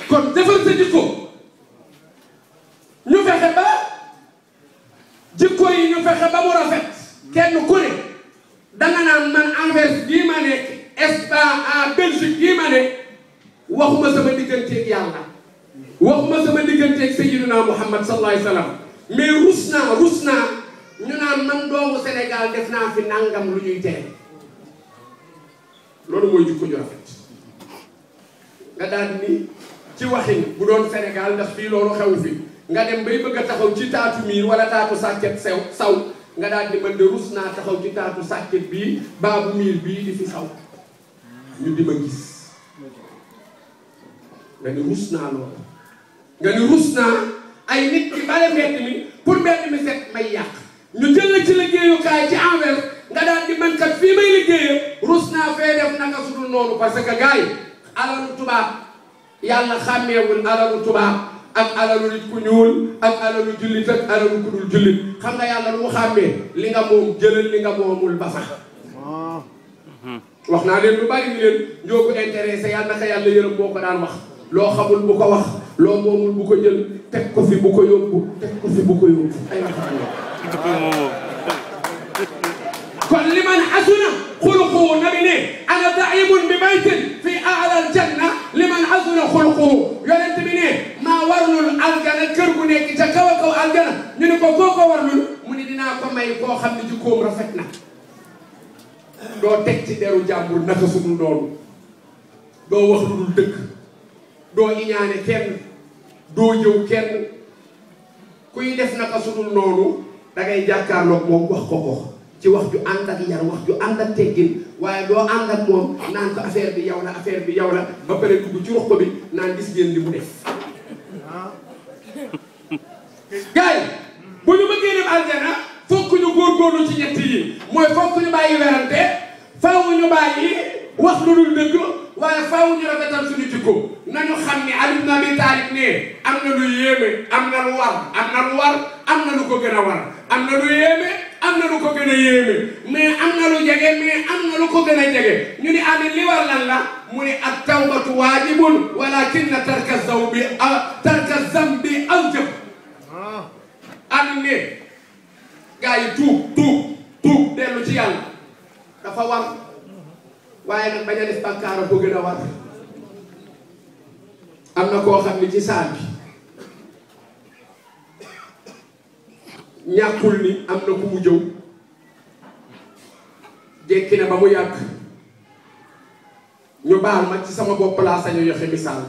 kon defar sa jikko ñu fexe ba jikko yi ñu fexe ba mu rafet kenn ku ne danga naan man Anvers bii ma nekk Espagne Belgique bii ma nekk waxuma sama digganteeg yàlla waxuma sama digganteeg Sayyidina Muhammad sallallahu alayhi wa sallam mais rus naa ñu naan man doomu Sénégal def naa fi nangam lu ñuy tere loolu mooy jikko ju rafet nga daal ni ci waxin bu doon Sénégal ndax fii loolu xew fi nga dem bay bëgg a taxaw ci taatu miir wala taatu sàkket saw nga daal di man de rus naa taxaw ci taatu sàkket bii baabu miir bii di fi saw ñu di ma gis nga ni rus naa loolu nga ni rus naa ay nit ki bale mbedd mi pour mbedd mi set may yàq ñu jël la ci liggéeyukaay ci Anvers nga daal di man kat fii may liggéeyee rus naa fee def naka sudul noonu parce que gars yi alalu tubaab yàlla xàmmeewul alalu tubaab ak alalu nit ku ñuul ak alalu jullit ak alalu ku dul jullit xam nga yàlla lu mu xàmmee li nga moom jëlal li nga moomul ba sax wax naa leen lu bari ni leen ñoo ko intéressé yàlla naka yàlla yërëm boo ko daan wax loo xamul bu ko wax loo moomul bu ko jël teg ko fi bu ko yóbbu teg ko fi bu ko yóbbu ay wax kon li man hasuna xuluquhu nabi ne ana daimun bi baytin fi a'la al janna li man hasuna xuluquhu yonent bi ne maa warlul aljana kër gu nekk ca kaw a kaw aljana ñu ne koo ko warlul mu ni dinaa ko may koo xam ne jikkoom rafet na doo teg ci deru jàmbur naka sudul noonu doo wax lu dul dëgg doo iñaane kenn doo jëw kenn kuy def naka sudul noonu dangay jàkkaarloog moom wax ko ci wax ju ànd ak yar wax ju ànd ak teggin waaye doo ànd ak moom naan ko affaire bi yow la affaire bi yow la ba pare dugg ci ruq ko bi naan gis ngeen li mu def gars yi bu ñu bëggee dem aljana fokk ñu góorgóorlu ci ñett yi mooy fokk ñu bàyyi werante faaw ñu bàyyi wax lu dul dëgg waaye faaw ñu rafetal suñu jikko nañu xam ne Ali ibn Abi Talib ne am na lu yéeme am na lu war am na lu war am na lu ko gën a war am na lu yéeme am na lu ko gën a yéeme mais am na lu jege mais am na lu ko gën a jege ñu ni Ali li war lan la mu ni at tawbatu waajibun walakinna tarka zambi awjab Ali ne gaa yi tuub dellu ci yàlla dafa war waaye nag bañ a def bàkkaar ko gën a war am na koo xam ne ci saal bi ñàkkul ni am na ku mu jëw jekki na ba mu yàgg ñu baal ma ci sama bopp laa sañu yoxe misaal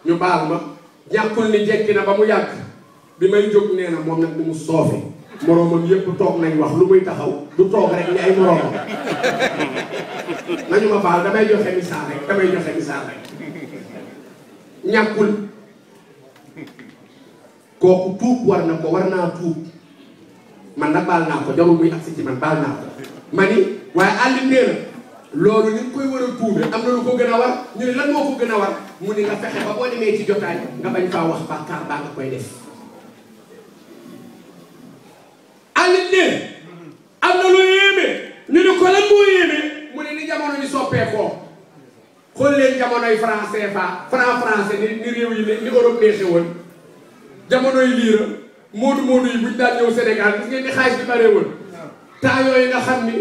ñu baal ma ñàkkul ni jekki na ba mu yàgg bi may jóg nee na moom nag ni mu soofe moroomam yépp toog nañ wax lu muy taxaw du toog rek ni ay moroomam nañu ma baal damay joxe misaal rek ñàkkul kooku tuub war na ko war naa tuub man nag baal naa ko jarul muy agsi ci man baal naa ko ma ni waaye àlli nee na loolu ni nga koy war a tuube am na lu ko gën a war ñu ne lan moo ko gën a war mu ni nga fexe ba boo demee ci jotaay nga bañ faa wax bàkkaar baa nga koy def àlli nee am na lu yéeme ñu ne ko lan moo yéeme mu ne ni jamono ni soppeekoo xool leen jamonoy franc CFA franc français ni réew yi ni Europe neexee woon jamonoy liira moodu yi bu ñu daan ñëw Sénégal gis ngeen ni xaalis bi bare woon temps yooyu nga xam ni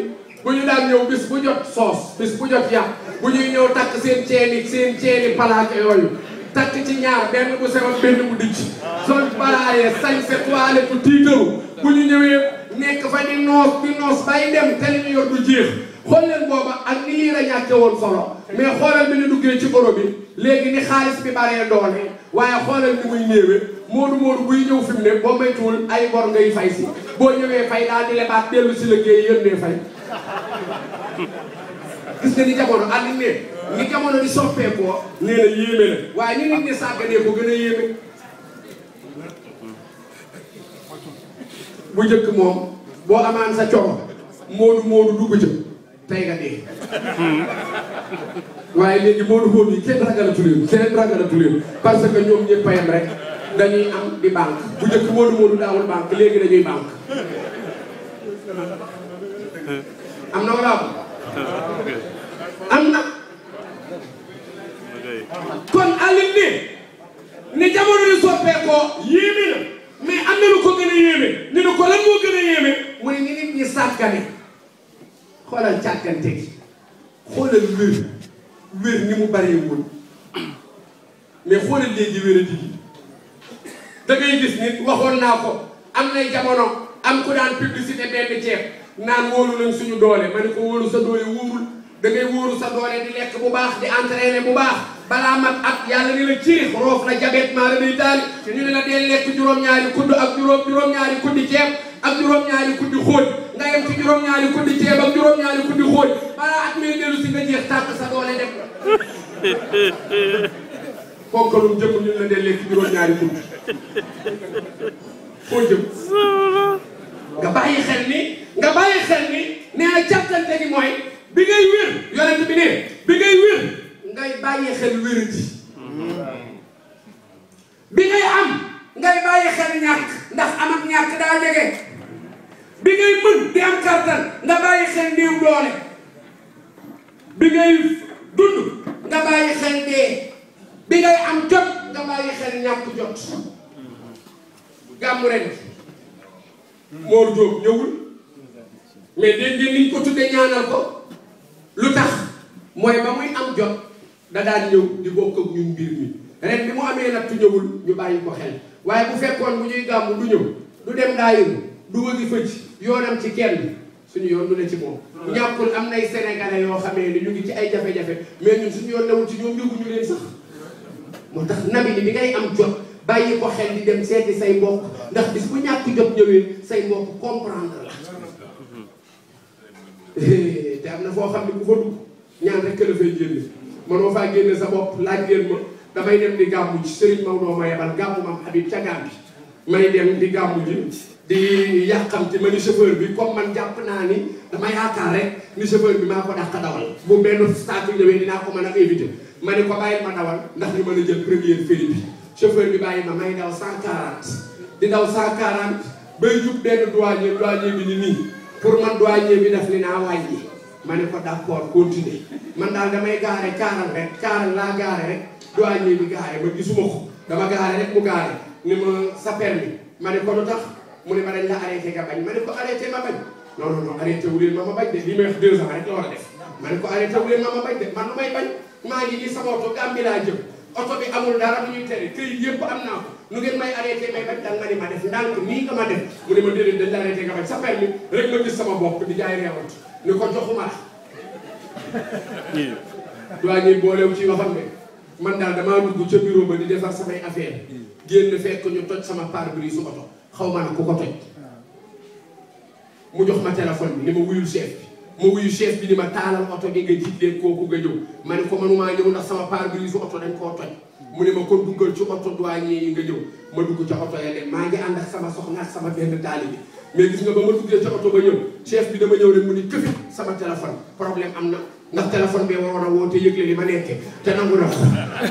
bu ñu daan ñëw bis bu jot soos bis bu jot yàq bu ñuy ñëw takk seen ceeni palaake yooyu takk ci ñaar benn bu sew ak benn bu dijj sol balaaye sañ se toile bu tiitaru bu ñu ñëwee nekk fa di noos bay dem te li ñu yor du jeex xool leen booba ak ni lii la ñàkke woon solo mais xoolal bi ñu duggee ci euro bi léegi ni xaalis bi baree doole waaye xoolal ni muy néewee moodu buy ñëw fi mu ne boo maytuwul ay bor ngay fay si boo ñëwee fay daal di lebaat dellu si liggéey yëndee fay gis nga ni jamono àndi ne ni jamono di soppeekoo nee na yéeme la waaye ni nit ñi sàgganee ko gën a yéeme bu njëkk moom boo amaan sa coro moodu dugg ca tey nga dee waaye léegi moodu yi kenn ragalatu leen parce que ñoom ñëpp a yem rek dañuy am di banque bu njëkk moodu daawul banque léegi dañuy banque am na wala am na kon Alioune ne jamono di soppeekoo yéeme na mais am na lu ko gën a yéeme ñu ne ko lan moo gën a yéeme mu ne ni nit ñi sàggane xoolal càggante gi xoolal wér ni mu baree woon mais xoolal léegi wér a digi da ngay gis nit waxoon naa ko am nay jamono am ku daan publicité benn ceeb naan wóolu nañ suñu doole ma ne ko wóolu sa doole wóorul da ngay wóoru sa doole di lekk bu baax di entraîner bu baax balaa mat at yàlla ni la ciix roof la jabet maa la day taali ñu ne la dee lekk juróom-ñaari kudd ak juróom-ñaari kuddi ceeb ak juróom-ñaari kuddi xóoj nga yem ci juróom-ñaari kuddi ceeb ak juróom-ñaari kuddi xóoj balaa at mi dellu si nga jeex tàkk sa doole dem ponkalum jëm ñu la dee lekk juróom-ñaari kudd foo jëm nga bàyyi xel ni nee na càggante gi mooy bi ngay wér yonent bi ne bi ngay wér ngay bàyyi xel wérati bi ngay am ngay bàyyi xel ñàkk ndax am ak ñàkk daa jege bi ngay mën di am kàttan nga bàyyi xel néew doole bi ngay dund nga bàyyi xel dee bi ngay am jot nga bàyyi xel ñàkk jot gàmmu ren Mor Diop ñëwul mais dégg ngeen niñ ko tuddee ñaanal ko lu tax mooy ba muy am jot da daan ñëw di bokk ak ñun mbir mi ren bi mu amee nattu ñëwul ñu bàyyi ko xel waaye bu fekkoon bu ñuy gàmmu du ñëw du dem daayiru du wëgi fëcc yoonam ci kenn suñu yoon du ne ci moom ñàkkul am nay sénégalais yoo xamee ni ñu ngi ci ay jafe-jafe mais ñun suñu yoon newul ci ñoom yëguñu leen sax moo tax nabi ni bi ngay am jot bàyyi ko xel di dem seeti say mbokk ndax bis bu ñàkk jot ñëwee say mbokk comprendre la te am na foo xam ne ku fa dugg ñaan rek la fay génne mënoo faa génne sa bopp laaj leen ma damay dem di gàmmu ci Serigne Maodo ma yebal gàmmu mam Habib ca Gàmbi may dem di gàmmu ji di yàqamti ma ni chauffeur bi comme man jàpp naa ni dama yaakaar rek ni chauffeur bi maa ko dàq dawal bu benn statut ñëwee dinaa ko mën a éviter ma ne ko bàyyil ma dawal ndax ñu mën a jël première féri bi chauffeur bi bàyyi ma may daw 140 di daw 140 bay jub benn douanier bi ni nii pour man douanier bi def li naa wàññi ma ne ko d'accord continuer man daal damay gaare kaaral laa gaare rek douanier bi gaare ma gisuma ko dama gaare rek mu gaare ni ma sa permis ma ne ko lu tax mu ne ma dañ la arrêté nga bañ ma ne ko arrêté ma bañ non arrêté wu leen ma bañ de lii may wax 2 ans rek la war a def ma ne ko arrêté wu leen ma bañ de man lu may bañ maa ngi nii sama oto Gàmbi laa jëm oto bi amul dara lu ñuy tere këyit yëpp am naa ko nu ngeen may arrêté may bañ danga ma ni ma def ndànk nii nga ma def mu ne ma déedéet dañ la arrêté nga bañ sa permis rek ma gis sama bopp di jaay reewat ni ko joxuma la douanier boolew ci waxam ne man daal damaa dugg ca bureau ba di defar samay affaire génn fekk ñu toj sama pare-brise su oto xaw ma na ku ko toj mu jox ma téléphone bi ni ma wuyul chef bi ma wuyu chef bi ni ma taalal oto bi nga jiit leen kooku nga ñëw ma ne ko manumaa ñëw ndax sama pare-brise su oto dañ koo toj mu ne ma kon duggal ci oto douanier yi nga ñëw ma dugg ca oto ya dem maa ngi ànd ak sama soxna ak sama benn taalibe mais gis nga ba ma duggee ca oto ba ñëw chef bi dama ñëw rek mu ni këfit sama téléphone problème am na ndax téléphone bi waroon a woote yëgle li ma nekkee te nangu na ko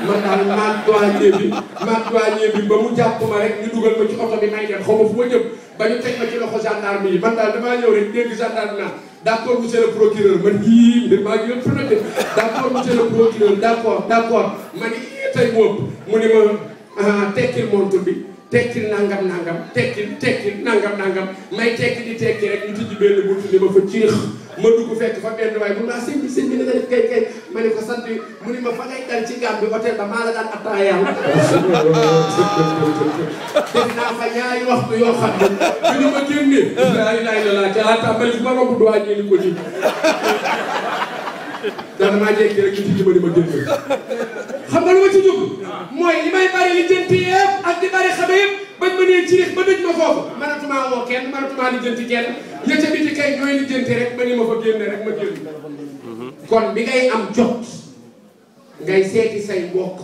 man daal maag douanier bi ba mu jàpp ma rek ñu dugal ma ci oto bi may dem xaw ma fu ma jëm ba ñu teg ma ci loxo gendarme yi man daal damaa ñëw rek dégg gendarme naa d'accord monsieur le procureur man yii mbir maa ngi leen fi de d'accord monsieur le procureur d'accord ma ni tey moom mu ni ma tekkil montre bi tekkil nangam tekkil nangam may tekki di tekki rek ñu tijji benn buntu ni ma fa ciix ma dugg fekk fa benn waaye mun naa sëñ bi na nga def kay ma ne ko sant mu ni ma fa ngay dal ci Gàmbi hôtel ba maa la daan attaayal def naa fa ñaari waxtu yoo xam ne bi ñu ma génnee laa ilaaha illallaah ca laa tàmbali fu ma romb douanier ni ko nii daal maa jekki rek ñu tijji ma ni ma génne xam nga lu ma ci jóg mooy li may bari li jënti yëpp ak di bari xame yëpp bañ ma nee ci rek ba dëj ma foofu mënatumaa woo kenn mënatumaa li jënti kenn ña ca biti kay ñooy li jënti rek ba ni ma fa génne rek ma génn kon bi ngay am jot ngay seeti say mbokk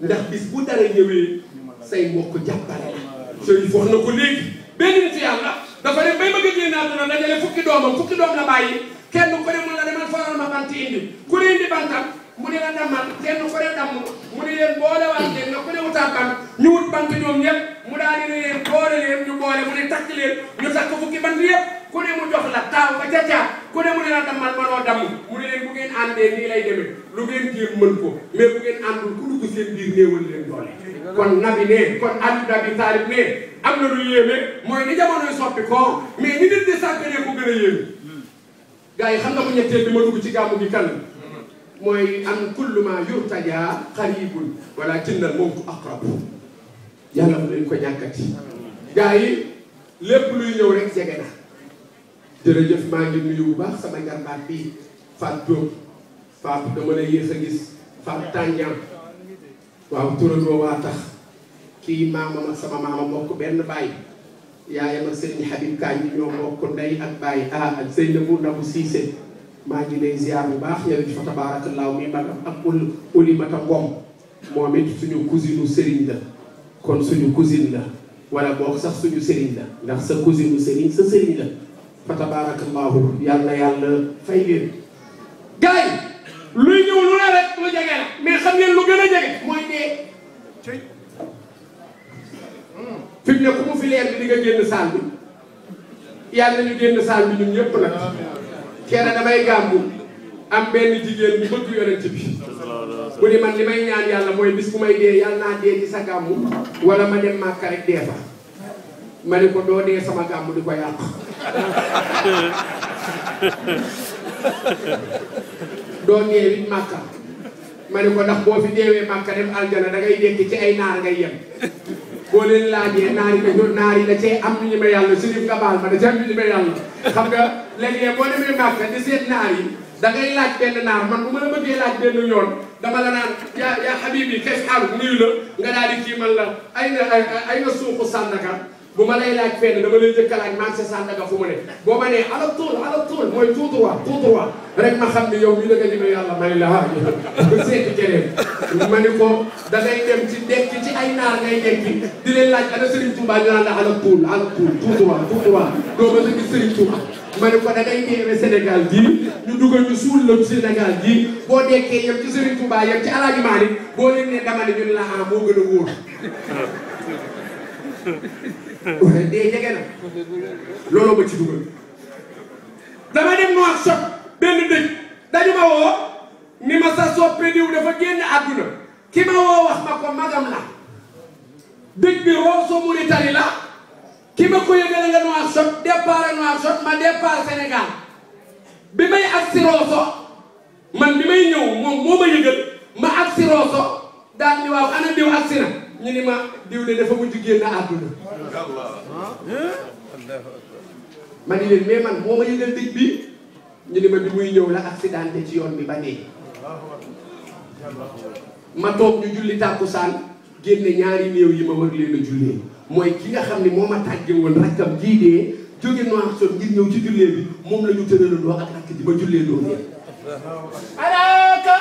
ndax bis bu dara ñëwee say mbokk jàppale la sëriñ wax na ko léegi benn nit yàlla dafa dem bay bëgg a génn àdduna dajale fukki doom la bàyyi kenn ku ne mun la demal faral ma bant indi ku ne indi bantam mu ne la dammal kenn ku ne damm mu ne leen boole waat leen nga ku ne wutaat bant ñu wut bant ñoom ñëpp mu daal di ne leen boole leen ñu boole mu ne takk leen ñu takk fukki bant yëpp ku ne mu jox la taaw ba ca ku ne mu ne la dammal manoo damm mu ne leen bu ngeen àndee nii lay demee lu ngeen jéem mën ko mais bu ngeen àndul ku dugg seen biir néewal leen doole kon nabi ne kon Ali Abi Talib ne am na lu yéeme mooy ni jamonoy soppi ko mais ni nit di sàgganee ko gën a yéeme gars yi xam nga bu ñetteel bi ma dugg ci gàmmu gi kan mooy am kullu ma yurtaja qaribun wala kinnal mawtu aqrab yàlla mu leen ko ñàkkati gars yi lépp luy ñëw rek jege na jërëjëf maa ngi nuyu bu baax sama njarbaat bii Fatou Diop Fatou dama lay yéex a gis Fatou Tandian waaw turandoo waa tax kii maamam ak sama maama bokk benn baay yaayam ak Serigne Habib Kañ ñoo bokk ndey ak baay ak Seynabou Nabou Cissé maa ngi lay ziar bu baax yow it fa tabaarakallaahu mi magam ak Oulimata Ngom moom it suñu cousine Serigne la kon suñu cousine la wala boog sax suñu Serigne la ndax sa cousine Serigne sa Serigne la fa tabaarakallaahu yàlla fay leen. gars yi luy ñëw lu ne rek lu jege la mais xam ngeen lu gën a jege mooy dee. fi mu ne ku mu fi leer bi di nga génn saal bi yàlla nañu génn saal bi ñun ñëpp nag. kenn damay gàmmu am benn jigéen bu bëgg yonent bi bu ni man li may ñaan yàlla mooy bis bu may dee yàlla naa dee ci sa gàmmu wala ma dem Màkka rek dee fa ma ne ko doo dee sama gàmmu di ko yàq doo ñeewit Màkka ma ne ko ndax boo fi deewee Màkka dem aljana da ngay dekk ci ay naar ngay yem boo leen laajee naar yi da cee am ñu ñeme yàlla Chérif nga baal ma da cee am ñu ñeme yàlla xam nga léeg-léeg boo demee Màkka di seet naar yi da ngay laaj benn naar man bu ma la bëggee laaj benn yoon dama la naan yaa habibi kayf haaluk nuyu la nga daal di kii man la ay na suuxu Sandaga bu ma lay laaj fenn dama lay jëkk a laaj marché Sandaga fu mu ne boo ma nee ala tuul mooy tout droit rek ma xam ni yow mii da nga jëmee yàlla ma ne la ah ba seeti keneen ma ne ko da ngay dem ci dekki ci ay naar ngay dekki di leen laaj ana Serigne Touba ñu naan la ala tuul tout droit doo ma gis Serigne Touba ma ne ko da ngay ñëwee Sénégal gii ñu dugal ñu suul la Sénégal gii boo dekkee yem ci Serigne Touba yem ci Alaaji Maalik boo leen ne dama ne ñu ne la ah moo gën a wóor dee jege na looloo ma ci dugal dama dem noir shop benn dëj dañu ma woo ni ma sa soppe diw dafa génn àdduna ki ma woo wax ma ko magam la dëj bi Rosso Mauritanie la ki ma ko yëgale nga noir shop ma départ Sénégal bi may agsi Rosso man bi may ñëw moom moo ma yëgal ma agsi Rosso daal ni waaw ana diw agsi na ñu ni ma diw de dafa mujj génn àdduna ma ni leen mais man moo ma yëgal dëj bi ñu ni ma bi muy ñëw la accidenté ci yoon bi ba dee ma toog ñu julli tàkkusaan génne ñaari néew yi ma war leen a jullee mooy ki nga xam ne moo ma tàgge woon rakkam jii dee jóge Nouakchott ngir ñëw ci jullee bi moom la ñu tëralandoo ak rakk ji ma jullee loo leen alaaka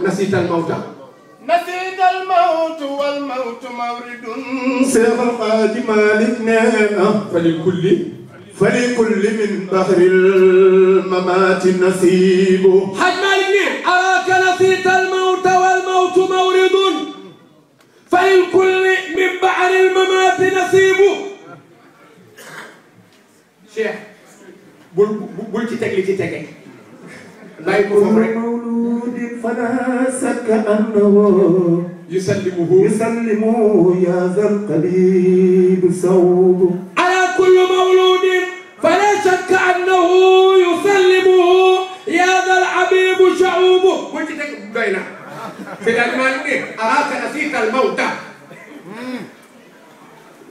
nasiital mawta نسيت الموت والموت مورد شيخ الحاج مالك نينا فلكل من بحر الممات نصيب حاج مالك نينا أراك نسيت الموت والموت مورد فللكل من بحر الممات نصيب شيخ بول ci teg li ci tege bàyyi ko foofu rek مولود فلا شك أنه يسلمه يا ذا القليب صوب على كل مولود فلا شك أنه يسلمه يا ذا الحبيب شعوب وانت تقول في المال أراك نسيت الموت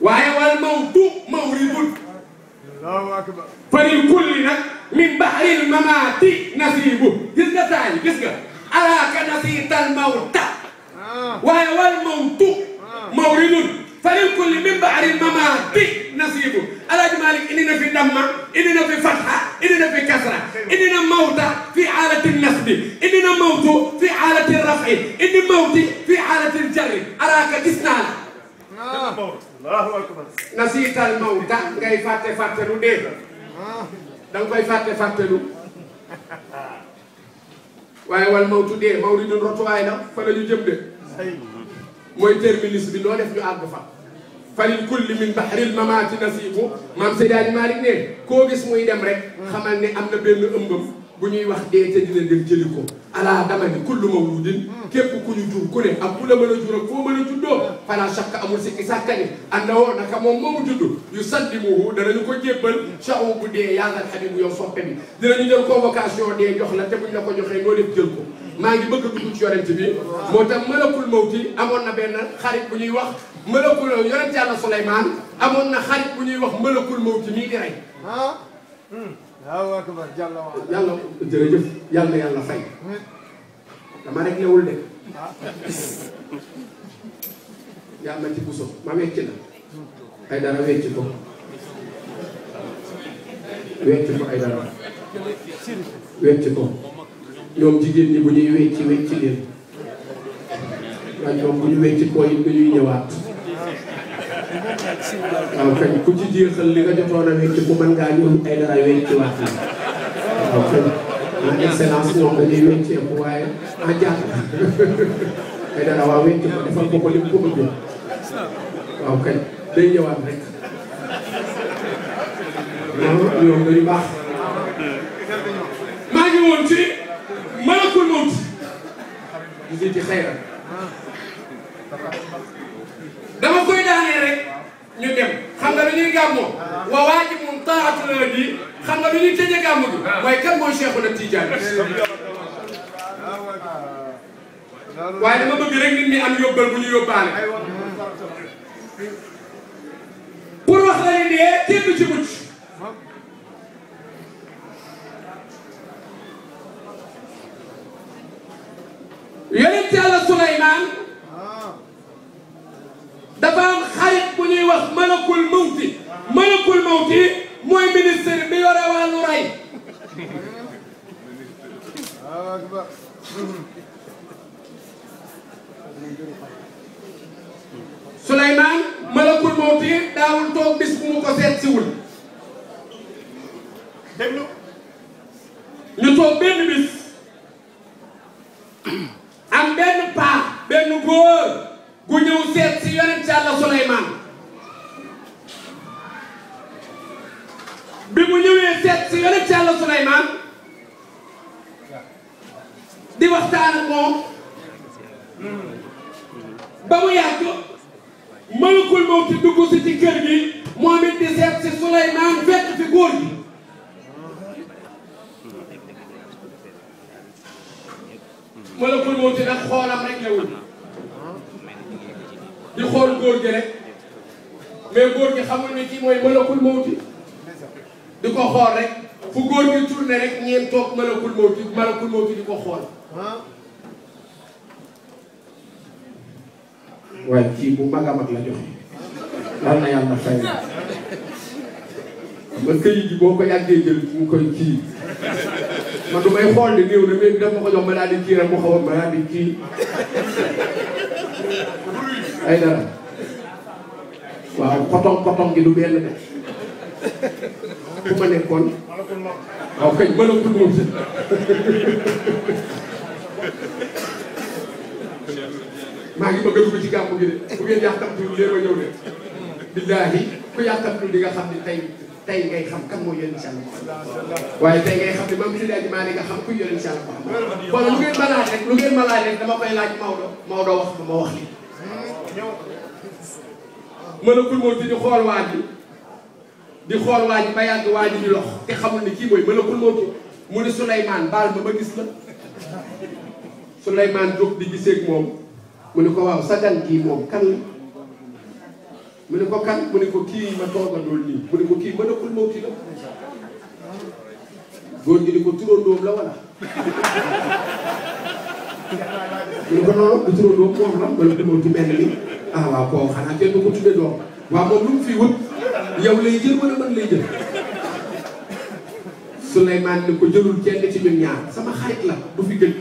والموت مورد الله أكبر فللكل من بحر الممات نصيبه جزء ثاني جزء أراك نسيت الموت والموت مورد فللكل من بحر الممات نصيبه الحاج مالك إننا في دمة إننا في فتحة إننا في كسرة إننا موت في حالة النصب إننا موت في حالة الرفع إن موت في حالة الجر أراك جسنا الله أكبر نسيت الموت ngay fàtte lu dee danga koy fàtte lu waaye wal mawtu dee mawridun rotuwaay la fa la ñu jëm de mooy terminus bi loo def ñu àgg fa falil kulli min bahril mamaati nasibu maam Seydi Malick ne koo gis muy dem rek xamal ne am na benn ëmbam bu ñuy wax dee te dina dem jëli ko ala dama ni kullu mawludin képp ku ñu jur ku ne ak ku la mën a jur ak foo mën a juddoo fala shakka amul sikki sàkka ni ànda woo naka moom moomu judd yu sallimuhu danañu ko jébbal chahu bu dee yaagal xabibu yow soppe bi dinañu jël convocation dee jox la te buñ la ko joxee noo def jël ko maa ngi bëgg a dugg ci yonent bi moo tax malakul mawti amoon na benn xarit bu ñuy wax malakul yonent yàlla Suleymaan amoon na xarit bu ñuy wax malakul mawti mii di rey الله أكبر جل وعلا yàlla jërëjëf yàlla na yàlla fay dama rek lewul de yàlla ci buso ma wecc na ay dara wecc ko ay dara wecc ko ñoom jigéen ñi bu ñuy wecc leen waaye ñoom bu ñu wecc koo yi dañuy ñëwaat waaw kañ ku ci jeexal li nga jotoon a wecc ku mën ngaa ñëw ay dara wecc waat la waaw kañ en excellence ñoom dañuy wecceeku waaye en jàpp ay dara waa wecc ko defal ko li mu ko bëgg waaw kañ day ñëwaat rek ñoom dañu baax maa ngi woon ci malakul mawt di ci xayra dama koy daanee rek ñu dem xam nga dañuy gàmmoo wa waajibun taatul hadi xam nga dañuy tëjee gàmmu gi waaye kan mooy Cheikhuna Tidiane waaye dama bëgg rek nit ñi am yóbbal bu ñu yóbbaale pour wax la ni dee kenn du ci mucc yonent Yàlla Suleymaan dafa am xarit bu ñuy wax malakul mawti mooy ministre bi yore wàllu rey Suleymaan malakul mawti daawul toog bis bu mu ko seet siwul déglu ñu toog benn bis am benn paa benn góor gu ñëw seet si yonent Yàlla Suleymaan bi mu ñëwee seet si yonent Yàlla Suleymaan di waxtaan ak moom ba mu yàgg malakul mawti dugg si ci kër gi moom it di seet si Suleymaan fekk fi góor gi malakul mawti nag xoolam rek la wul di xool góor gi rek mais góor gi xamul ni kii mooy malakul mawti di ko xool rek fu góor gi tourné rek ñeen toog malakul mawti di ko xool waaye kii bu mag a mag la joxe yal na yàlla fay ba këyit gi boo ko yàggee jël mu koy kii man du may xool di néew na mais daf ma ko jox ma daal di kii rek mu xawoon ma daal di kii ay dara waaw potong gi du benn de fu ma nekkoon waaw kay malakul mawti maa ngi bëgg a dugg ci gàmmu gi de bu ngeen yàkkamtu leen ma ñëw de billaahi ku yàkkamtu di nga xam ne tey ngay xam kan mooy yonent Yàlla waaye tey ngay xam ne mam si daji maa ni nga xam kuy yonent Yàlla kon lu ngeen ma laaj rek dama koy laaj Maodo wax ba ma wax li malakul mawti di xool waa ji ba yàgg waa ji di lox te xamul ni kii mooy malakul mawti mu ne Suleymaan baal ma gis la Suleymaan jóg di giseeg moom mu ne ko waaw sa gan kii moom kan la mu ne ko kan mu ne ko kii ma toogandool nii mu ne ko kii malakul mawti la góor gi di ko turandoom la wala mu ne ko noonu du turandoom moom la malakul mawti mel ni ah waaw koo xanaa kenn du ko tudde doom waaw moom lu mu fi wut yow lay jël wala man lay jël Suleymaan ni ko jëlul kenn ci ñun ñaar sama xarit la du fi gën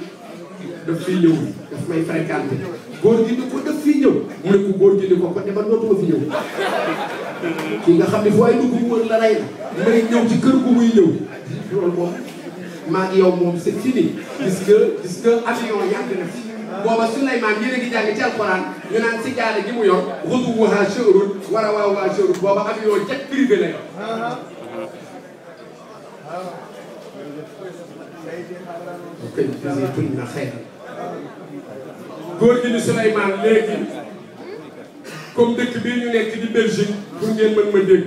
daf fiy ñëw daf may fréquenté góor gi ni ko daf fiy ñëw mu ne ko góor gi ni ko kon de man dootuma fi ñëw kii nga xam ne fu ay dugg mu wër la rey la may ñëw ci kër gu muy ñëw loolu moom maa ngi yow moom c'est fini gis nga avion yàgg na fi booba Suleymaan yéen a ngi jàng ci alxuraan ñu naan si jaare gi mu yor xuduwwuhaa shahrun wa rawaawuhaa shahrun booba avion jet privé la yor ok jazaytum na xeyr góor gi ni Suleymaan léegi comme dëkk bii ñu nekk di Belgique pour ngeen mën ma dégg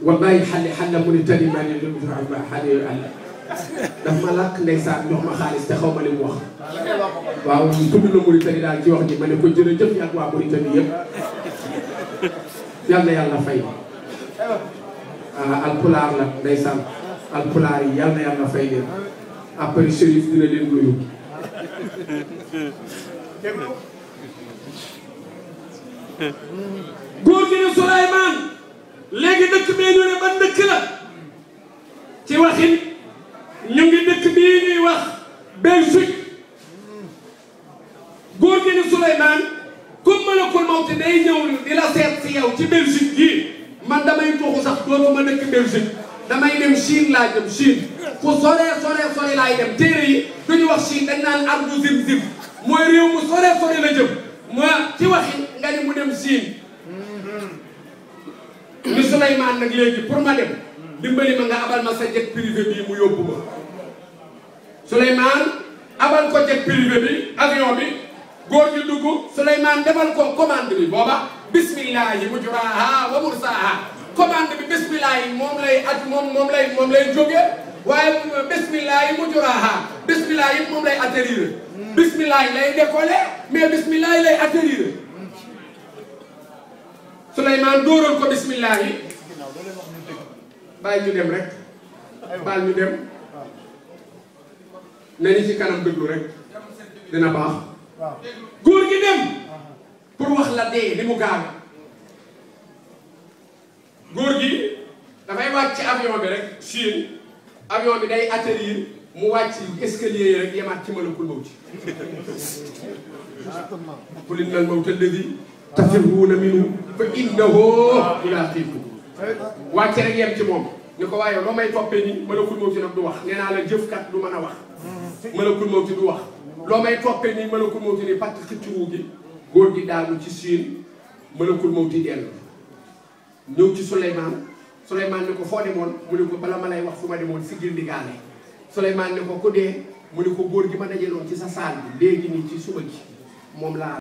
wallahi xale mu ni tali maa ngi leen di ba xale yooyu àll daf ma làkk ndeysaan jox ma xaalis te xaw ma li mu wax waaw tudd na Mauritanie daal ci wax ji ma ne ko jërëjëf ak waa Mauritanie yëpp yal na yàlla fay alpulaar la ndeysaan alpulaar yi yal na yàlla fay leen après Chérif dina leen nuyu góor gi ne Suleymaan léegi dëkk bii ñu ne ban dëkk la ci waxin ñu ngi dëkk bii ñuy wax Belgique góor gi ne Suleymaan comme malakul mawti day ñëw di la seet si yow ci Belgique gii man damay tuuxu sax dootuma dëkk Belgique damay dem Chine laa jëm Chine fu sore laay dem téere yi duñu wax Chine dañ naan ardu zim mooy réew mu sore la jëm ma ci waxin nga ni mu dem Chine ni Suleymaan nag léegi pour ma dem dimbali ma nga abal ma sa jet privé bii mu yóbbu ma Suleymaan abal ko jet privé bi avion bi góor gi dugg Suleymaan defal ko commande bi booba bismillahi mujraha wa mursaha commande bi bismillahi moom lay jóge waaye bismillahi mujraha bismillahi moom lay atterrir bismillahi lay décoller mais bismillahi lay atterrir Souleymane dóoral ko bismillah yi bàyyi ñu dem rek bàyyi ñu dem nañu ci kanam déglu rek dina baax góor gi dem pour wax la dee ni mu gaawe góor gi dafay wàcc ci avion bi rek Chine avion bi day atterrir mu wàcc escalier yi rek yemaat ci malakul mawti qul inna al-mawta alladi tafirruuna minhu fa innahu mulaaqiikum wàcc rek yem ci moom ni ko waaye loo may toppee nii malakul mawti nag du wax nee naa la jëfkat du mën a wax malakul mawti du wax loo may toppee nii malakul mawti ni patt xëcc ruu gi góor gi daanu ci Chine malakul mawti dellu ñëw ci Souleymane ne ko foo demoon mu ne ko bala ma lay wax fu ma demoon siggil di gaale Souleymane ne ko ku dee mu ne ko góor gi ma dajeloon ci sa saal bi léegi nii ci suba gi moom laa